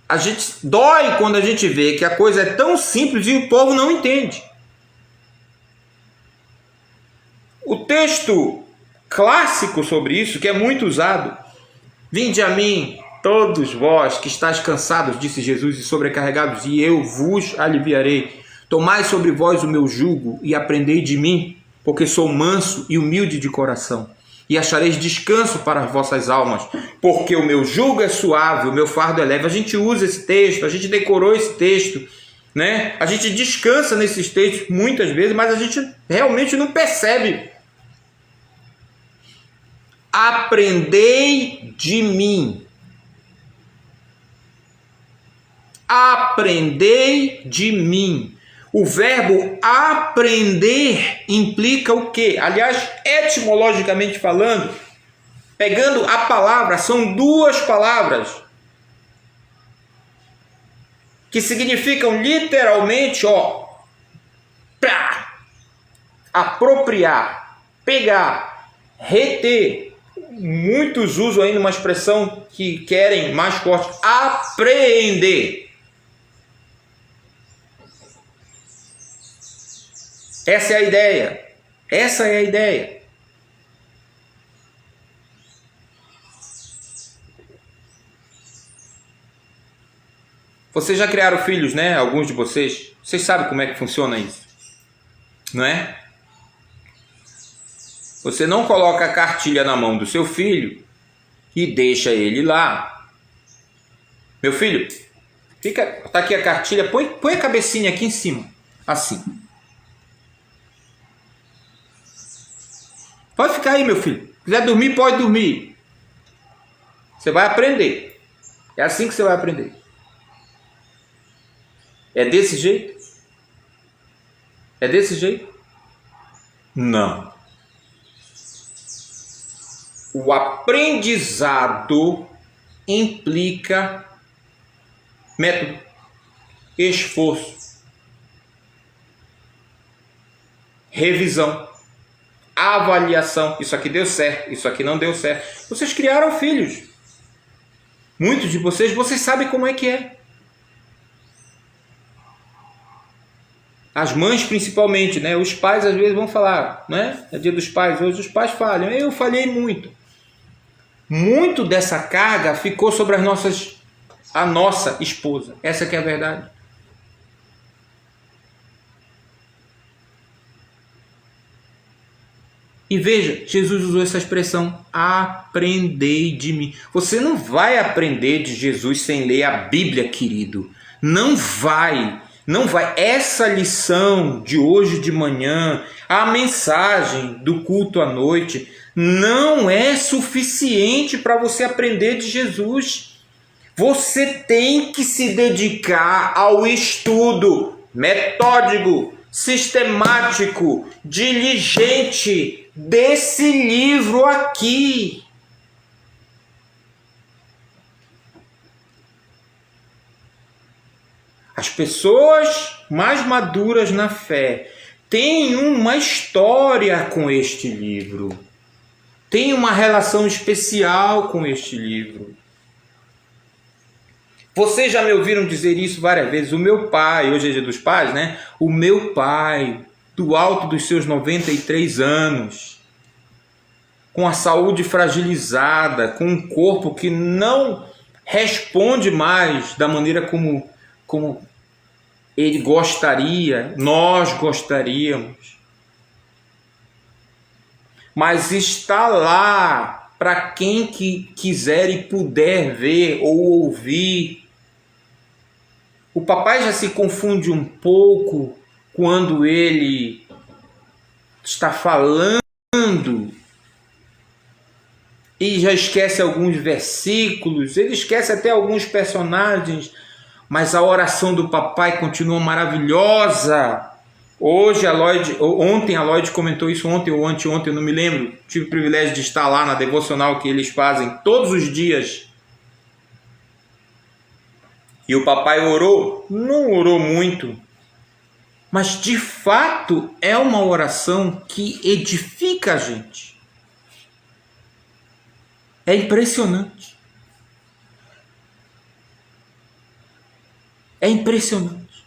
A gente dói quando a gente vê que a coisa é tão simples e o povo não entende. O texto clássico sobre isso, que é muito usado, vinde a mim, todos vós que estáis cansados, disse Jesus, e sobrecarregados, e eu vos aliviarei. Tomai sobre vós o meu jugo e aprendei de mim, porque sou manso e humilde de coração, e achareis descanso para as vossas almas, porque o meu jugo é suave, o meu fardo é leve. A gente usa esse texto, a gente decorou esse texto, né? A gente descansa nesses textos muitas vezes, mas a gente realmente não percebe. Aprendei de mim. Aprendei de mim. O verbo aprender implica o quê? Aliás, etimologicamente falando, pegando a palavra, são duas palavras que significam literalmente, apropriar, pegar, reter. Muitos usam ainda uma expressão que querem mais forte, apreender. Essa é a ideia. Essa é a ideia. Vocês já criaram filhos, né? Alguns de vocês. Vocês sabem como é que funciona isso, não é? Você não coloca a cartilha na mão do seu filho e deixa ele lá. Meu filho, tá aqui a cartilha, põe a cabecinha aqui em cima, assim. Pode ficar aí, meu filho. Se quiser dormir, pode dormir. Você vai aprender. É assim que você vai aprender. É desse jeito? É desse jeito? Não. O aprendizado implica método, esforço, revisão, avaliação. Isso aqui deu certo, isso aqui não deu certo. Vocês criaram filhos. Muitos de vocês sabem como é que é. As mães principalmente, né? Os pais às vezes vão falar, né? É dia dos pais, hoje os pais falham. Eu falhei muito. Muito dessa carga ficou sobre a nossa esposa. Essa que é a verdade. E veja, Jesus usou essa expressão, aprendei de mim. Você não vai aprender de Jesus sem ler a Bíblia, querido. Não vai. Não vai. Essa lição de hoje de manhã, a mensagem do culto à noite, não é suficiente para você aprender de Jesus. Você tem que se dedicar ao estudo metódico, sistemático, diligente desse livro aqui. As pessoas mais maduras na fé têm uma história com este livro, têm uma relação especial com este livro. Vocês já me ouviram dizer isso várias vezes. O meu pai, hoje é dia dos pais, né? O meu pai, do alto dos seus 93 anos, com a saúde fragilizada, com um corpo que não responde mais da maneira como ele gostaria, nós gostaríamos. Mas está lá para quem que quiser e puder ver ou ouvir. O papai já se confunde um pouco quando ele está falando e já esquece alguns versículos, ele esquece até alguns personagens, mas a oração do papai continua maravilhosa. Ontem a Lloyd comentou isso, ontem ou anteontem, eu não me lembro. Tive o privilégio de estar lá na devocional que eles fazem todos os dias. E o papai orou, não orou muito, mas de fato é uma oração que edifica a gente. É impressionante. É impressionante.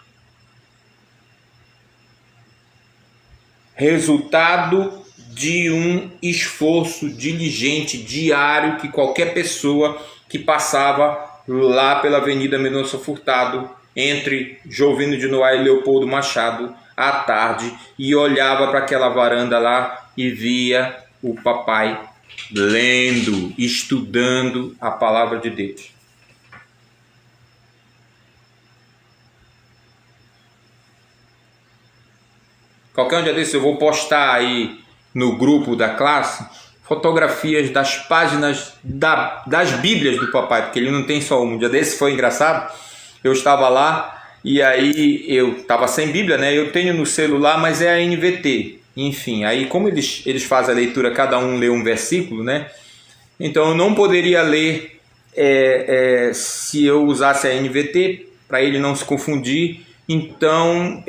Resultado de um esforço diligente, diário, que qualquer pessoa que passava lá pela Avenida Mendonça Furtado, entre Jovino de Noailles e Leopoldo Machado, à tarde, e olhava para aquela varanda lá e via o papai lendo, estudando a palavra de Deus. Qualquer um dia desse eu vou postar aí no grupo da classe fotografias das páginas das Bíblias do papai, porque ele não tem só uma. Um dia desse foi engraçado, eu estava lá e aí eu estava sem Bíblia, né? Eu tenho no celular, mas é a NVT. Enfim, aí como eles fazem a leitura, cada um lê um versículo, né? Então eu não poderia ler se eu usasse a NVT, para ele não se confundir. Então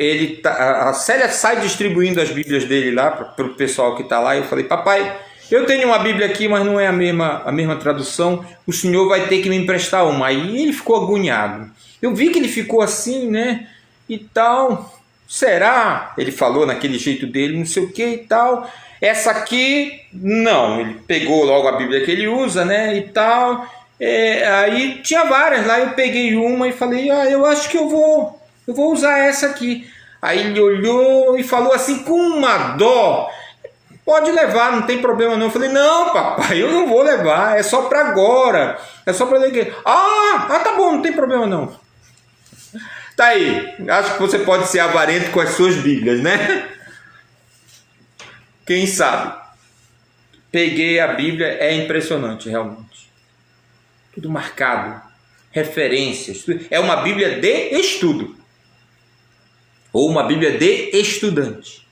a Célia sai distribuindo as Bíblias dele lá para o pessoal que está lá. Eu falei, papai, eu tenho uma Bíblia aqui, mas não é a mesma tradução, o senhor vai ter que me emprestar uma. Aí ele ficou agoniado. Eu vi que ele ficou assim, né, e tal. Será? Ele falou naquele jeito dele, não sei o que e tal. Essa aqui, não. Ele pegou logo a Bíblia que ele usa, né, e tal. Aí tinha várias lá, eu peguei uma e falei, eu acho que eu vou usar essa aqui. Aí ele olhou e falou assim com uma dó, pode levar, não tem problema não. Eu falei, não papai, eu não vou levar, é só para agora, é só para ler. Tá bom, não tem problema não. Tá aí, acho que você pode ser avarento com as suas Bíblias, né? Quem sabe? Peguei a Bíblia, é impressionante realmente. Tudo marcado, referências, é uma Bíblia de estudo. Ou uma Bíblia de estudante.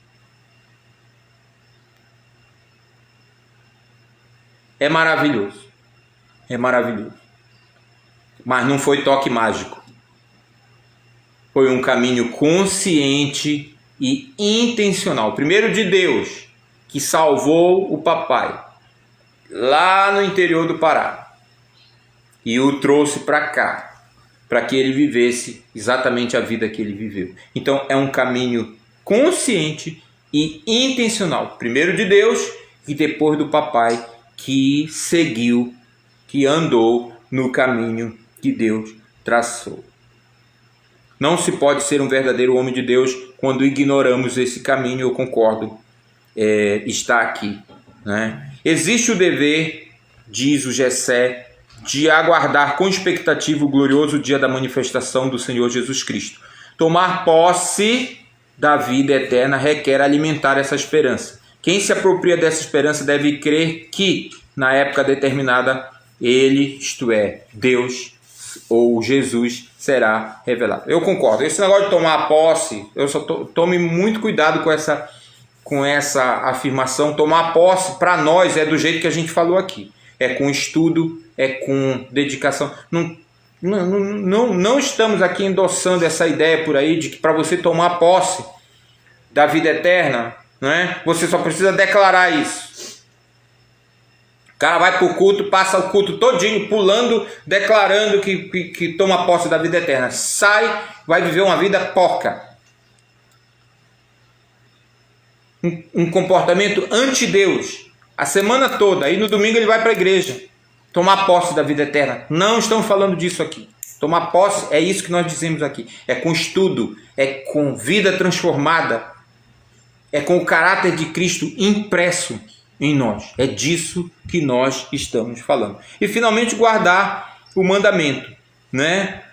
É maravilhoso. É maravilhoso. Mas não foi toque mágico. Foi um caminho consciente e intencional. Primeiro de Deus, que salvou o papai lá no interior do Pará e o trouxe para cá, para que ele vivesse exatamente a vida que ele viveu. Então é um caminho consciente e intencional. Primeiro de Deus e depois do papai, que seguiu, que andou no caminho que Deus traçou. Não se pode ser um verdadeiro homem de Deus quando ignoramos esse caminho, eu concordo, está aqui, né? Existe o dever, diz o Jessé, de aguardar com expectativa o glorioso dia da manifestação do Senhor Jesus Cristo. Tomar posse da vida eterna requer alimentar essa esperança. Quem se apropria dessa esperança deve crer que, na época determinada, ele, isto é, Deus ou Jesus, será revelado. Eu concordo. Esse negócio de tomar posse, eu só tome muito cuidado com essa afirmação. Tomar posse, para nós, é do jeito que a gente falou aqui. É com estudo, é com dedicação. Não estamos aqui endossando essa ideia por aí de que para você tomar posse da vida eterna, né, você só precisa declarar isso. O cara vai para o culto, passa o culto todinho pulando, declarando que toma posse da vida eterna. Sai, vai viver uma vida porca. Um comportamento anti-Deus. A semana toda, aí no domingo ele vai para a igreja. Tomar posse da vida eterna. Não estamos falando disso aqui. Tomar posse é isso que nós dizemos aqui. É com estudo, é com vida transformada, é com o caráter de Cristo impresso em nós. É disso que nós estamos falando. E finalmente guardar o mandamento, né?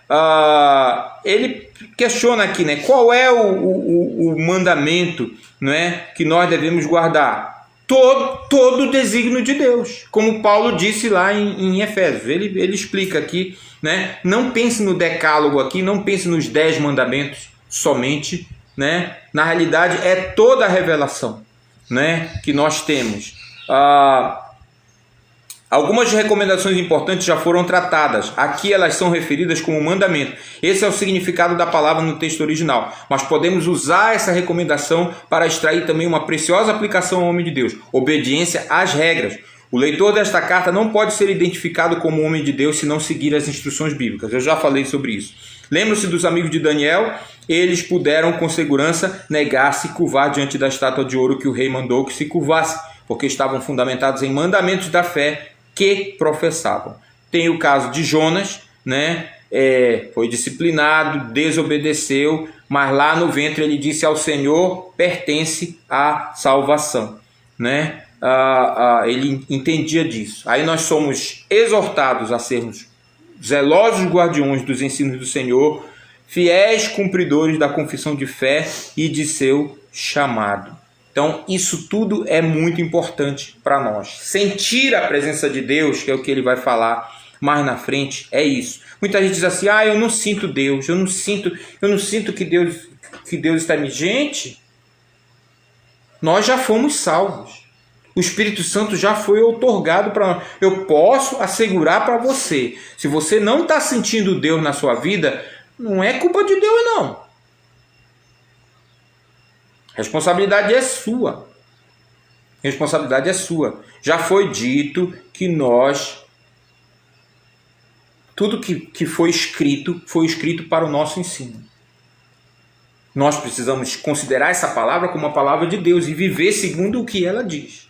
Ele questiona aqui, né? Qual é o mandamento, né, que nós devemos guardar? Todo o desígnio de Deus, como Paulo disse lá em Efésios. Ele explica aqui, né? Não pense no decálogo aqui, não pense nos 10 mandamentos somente, né? Na realidade é toda a revelação, né, que nós temos. Algumas recomendações importantes já foram tratadas. Aqui elas são referidas como mandamento. Esse é o significado da palavra no texto original. Mas podemos usar essa recomendação para extrair também uma preciosa aplicação ao homem de Deus. Obediência às regras. O leitor desta carta não pode ser identificado como homem de Deus se não seguir as instruções bíblicas. Eu já falei sobre isso. Lembra-se dos amigos de Daniel? Eles puderam com segurança negar-se e curvar diante da estátua de ouro que o rei mandou que se curvasse, porque estavam fundamentados em mandamentos da fé que professavam. Tem o caso de Jonas, né? Foi disciplinado, desobedeceu, mas lá no ventre ele disse ao Senhor pertence a salvação, né? Ele entendia disso. Aí nós somos exortados a sermos zelosos guardiões dos ensinos do Senhor, fiéis cumpridores da confissão de fé e de seu chamado. Então, isso tudo é muito importante para nós. Sentir a presença de Deus, que é o que ele vai falar mais na frente, é isso. Muita gente diz assim, eu não sinto Deus, eu não sinto que Deus está me... Gente, nós já fomos salvos. O Espírito Santo já foi outorgado para nós. Eu posso assegurar para você, se você não está sentindo Deus na sua vida, não é culpa de Deus, não. Responsabilidade é sua. Responsabilidade é sua. Já foi dito que tudo que foi escrito para o nosso ensino. Nós precisamos considerar essa palavra como uma palavra de Deus e viver segundo o que ela diz.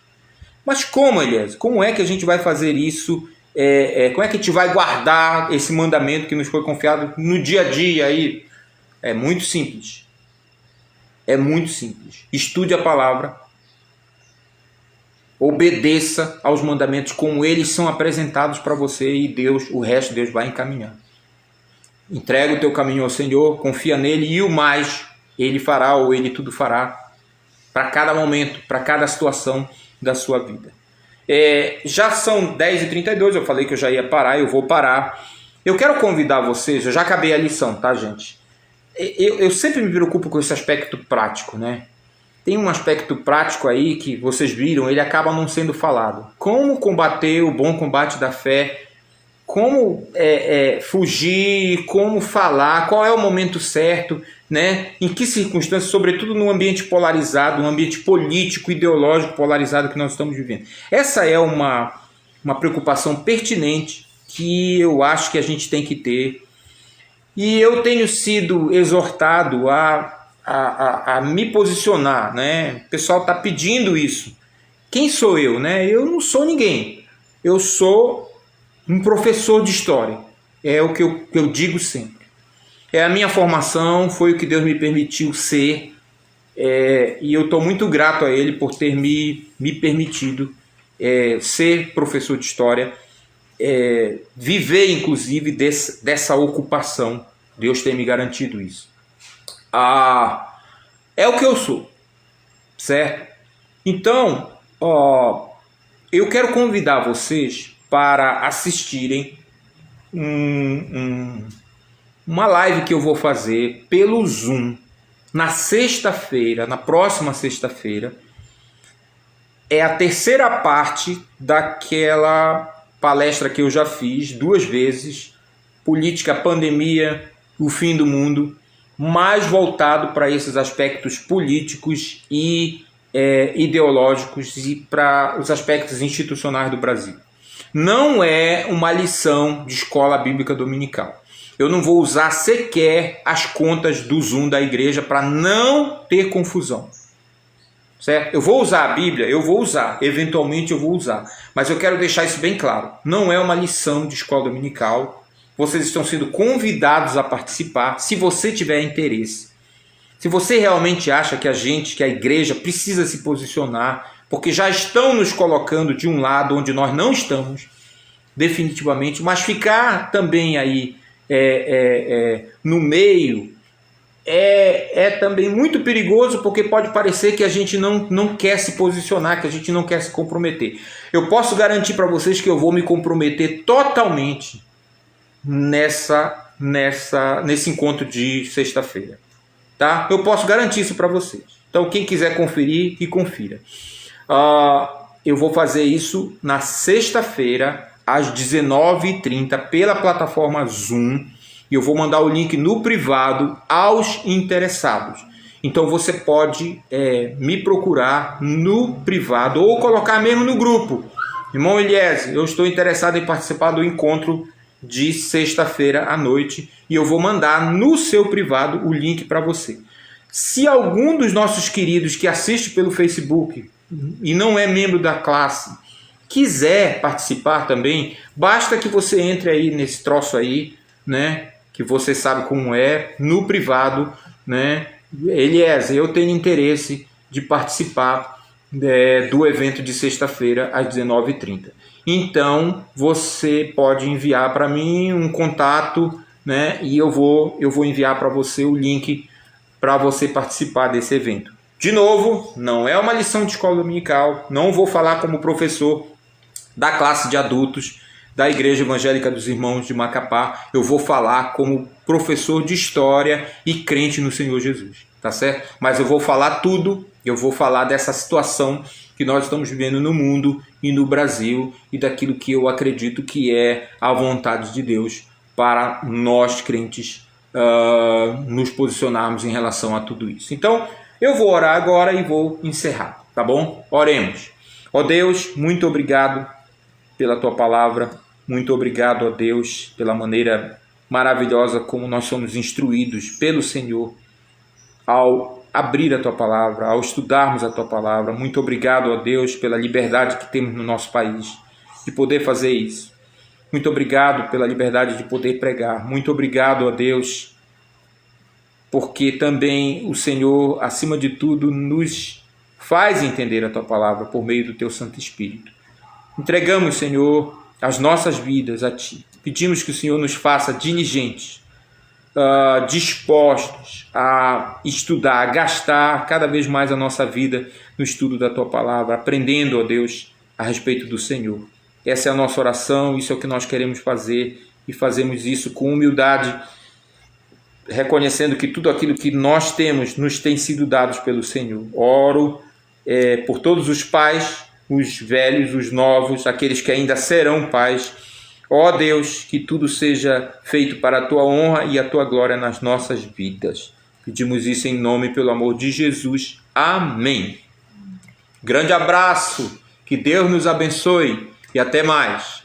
Mas como, Elias? Como é que a gente vai fazer isso? Como é que a gente vai guardar esse mandamento que nos foi confiado no dia a dia? Aí? É muito simples. É muito simples. Estude a palavra. Obedeça aos mandamentos como eles são apresentados para você e Deus, o resto Deus vai encaminhar. Entrega o teu caminho ao Senhor, confia nele e o mais ele fará ou ele tudo fará para cada momento, para cada situação da sua vida. Já são 10h32, eu falei que eu já ia parar, eu vou parar. Eu quero convidar vocês, eu já acabei a lição, tá, gente? Eu sempre me preocupo com esse aspecto prático, né? Tem um aspecto prático aí que vocês viram, ele acaba não sendo falado. Como combater o bom combate da fé? fugir, como falar, qual é o momento certo, né? Em que circunstâncias, sobretudo no ambiente polarizado, um ambiente político, ideológico polarizado que nós estamos vivendo. Essa é uma preocupação pertinente que eu acho que a gente tem que ter. E eu tenho sido exortado a me posicionar, né? O pessoal está pedindo isso. Quem sou eu, né? Eu não sou ninguém. Eu sou um professor de história. É o que eu digo sempre. É a minha formação, foi o que Deus me permitiu ser. E eu estou muito grato a Ele por ter me permitido ser professor de história. Viver, inclusive, dessa ocupação. Deus tem me garantido isso. É o que eu sou, certo? Então, eu quero convidar vocês para assistirem uma live que eu vou fazer pelo Zoom na sexta-feira, na próxima sexta-feira. É a terceira parte daquela palestra que eu já fiz 2 vezes, política, pandemia, o fim do mundo, mais voltado para esses aspectos políticos e ideológicos e para os aspectos institucionais do Brasil. Não é uma lição de escola bíblica dominical. Eu não vou usar sequer as contas do Zoom da igreja para não ter confusão. Certo? Eu vou usar a Bíblia? Eu vou usar. Eventualmente eu vou usar. Mas eu quero deixar isso bem claro. Não é uma lição de escola dominical. Vocês estão sendo convidados a participar, se você tiver interesse. Se você realmente acha que a igreja precisa se posicionar, porque já estão nos colocando de um lado onde nós não estamos, definitivamente, mas ficar também aí no meio é também muito perigoso, porque pode parecer que a gente não quer se posicionar, que a gente não quer se comprometer. Eu posso garantir para vocês que eu vou me comprometer totalmente nesse encontro de sexta-feira. Tá? Eu posso garantir isso para vocês. Então, quem quiser conferir, que confira. Eu vou fazer isso na sexta-feira, às 19h30, pela plataforma Zoom. E eu vou mandar o link no privado aos interessados. Então, você pode me procurar no privado ou colocar mesmo no grupo. Irmão Eliezer, eu estou interessado em participar do encontro de sexta-feira à noite e eu vou mandar no seu privado o link para você. Se algum dos nossos queridos que assiste pelo Facebook e não é membro da classe quiser participar também, basta que você entre aí nesse troço aí, né, que você sabe como é, no privado, né, Eliezer, eu tenho interesse de participar do evento de sexta-feira às 19h30. Então, você pode enviar para mim um contato, né? E eu vou enviar para você o link para você participar desse evento. De novo, não é uma lição de escola dominical, não vou falar como professor da classe de adultos da Igreja Evangélica dos Irmãos de Macapá, eu vou falar como professor de história e crente no Senhor Jesus, tá certo? Mas eu vou falar tudo, eu vou falar dessa situação que nós estamos vivendo no mundo e no Brasil e daquilo que eu acredito que é a vontade de Deus para nós crentes nos posicionarmos em relação a tudo isso. Então, eu vou orar agora e vou encerrar, tá bom? Oremos. Ó Deus, muito obrigado pela Tua palavra, muito obrigado, ó Deus, pela maneira maravilhosa como nós somos instruídos pelo Senhor ao abrir a Tua palavra, ao estudarmos a Tua palavra. Muito obrigado, ó Deus, pela liberdade que temos no nosso país de poder fazer isso. Muito obrigado pela liberdade de poder pregar. Muito obrigado, ó Deus, porque também o Senhor, acima de tudo, nos faz entender a Tua palavra por meio do Teu Santo Espírito. Entregamos, Senhor, as nossas vidas a Ti. Pedimos que o Senhor nos faça diligentes, dispostos a estudar, a gastar cada vez mais a nossa vida no estudo da Tua palavra, aprendendo, ó Deus, a respeito do Senhor. Essa é a nossa oração, isso é o que nós queremos fazer e fazemos isso com humildade, reconhecendo que tudo aquilo que nós temos nos tem sido dados pelo Senhor. Oro por todos os pais, os velhos, os novos, aqueles que ainda serão pais. Ó Deus, que tudo seja feito para a tua honra e a tua glória nas nossas vidas. Pedimos isso em nome e pelo amor de Jesus. Amém. Grande abraço, que Deus nos abençoe e até mais.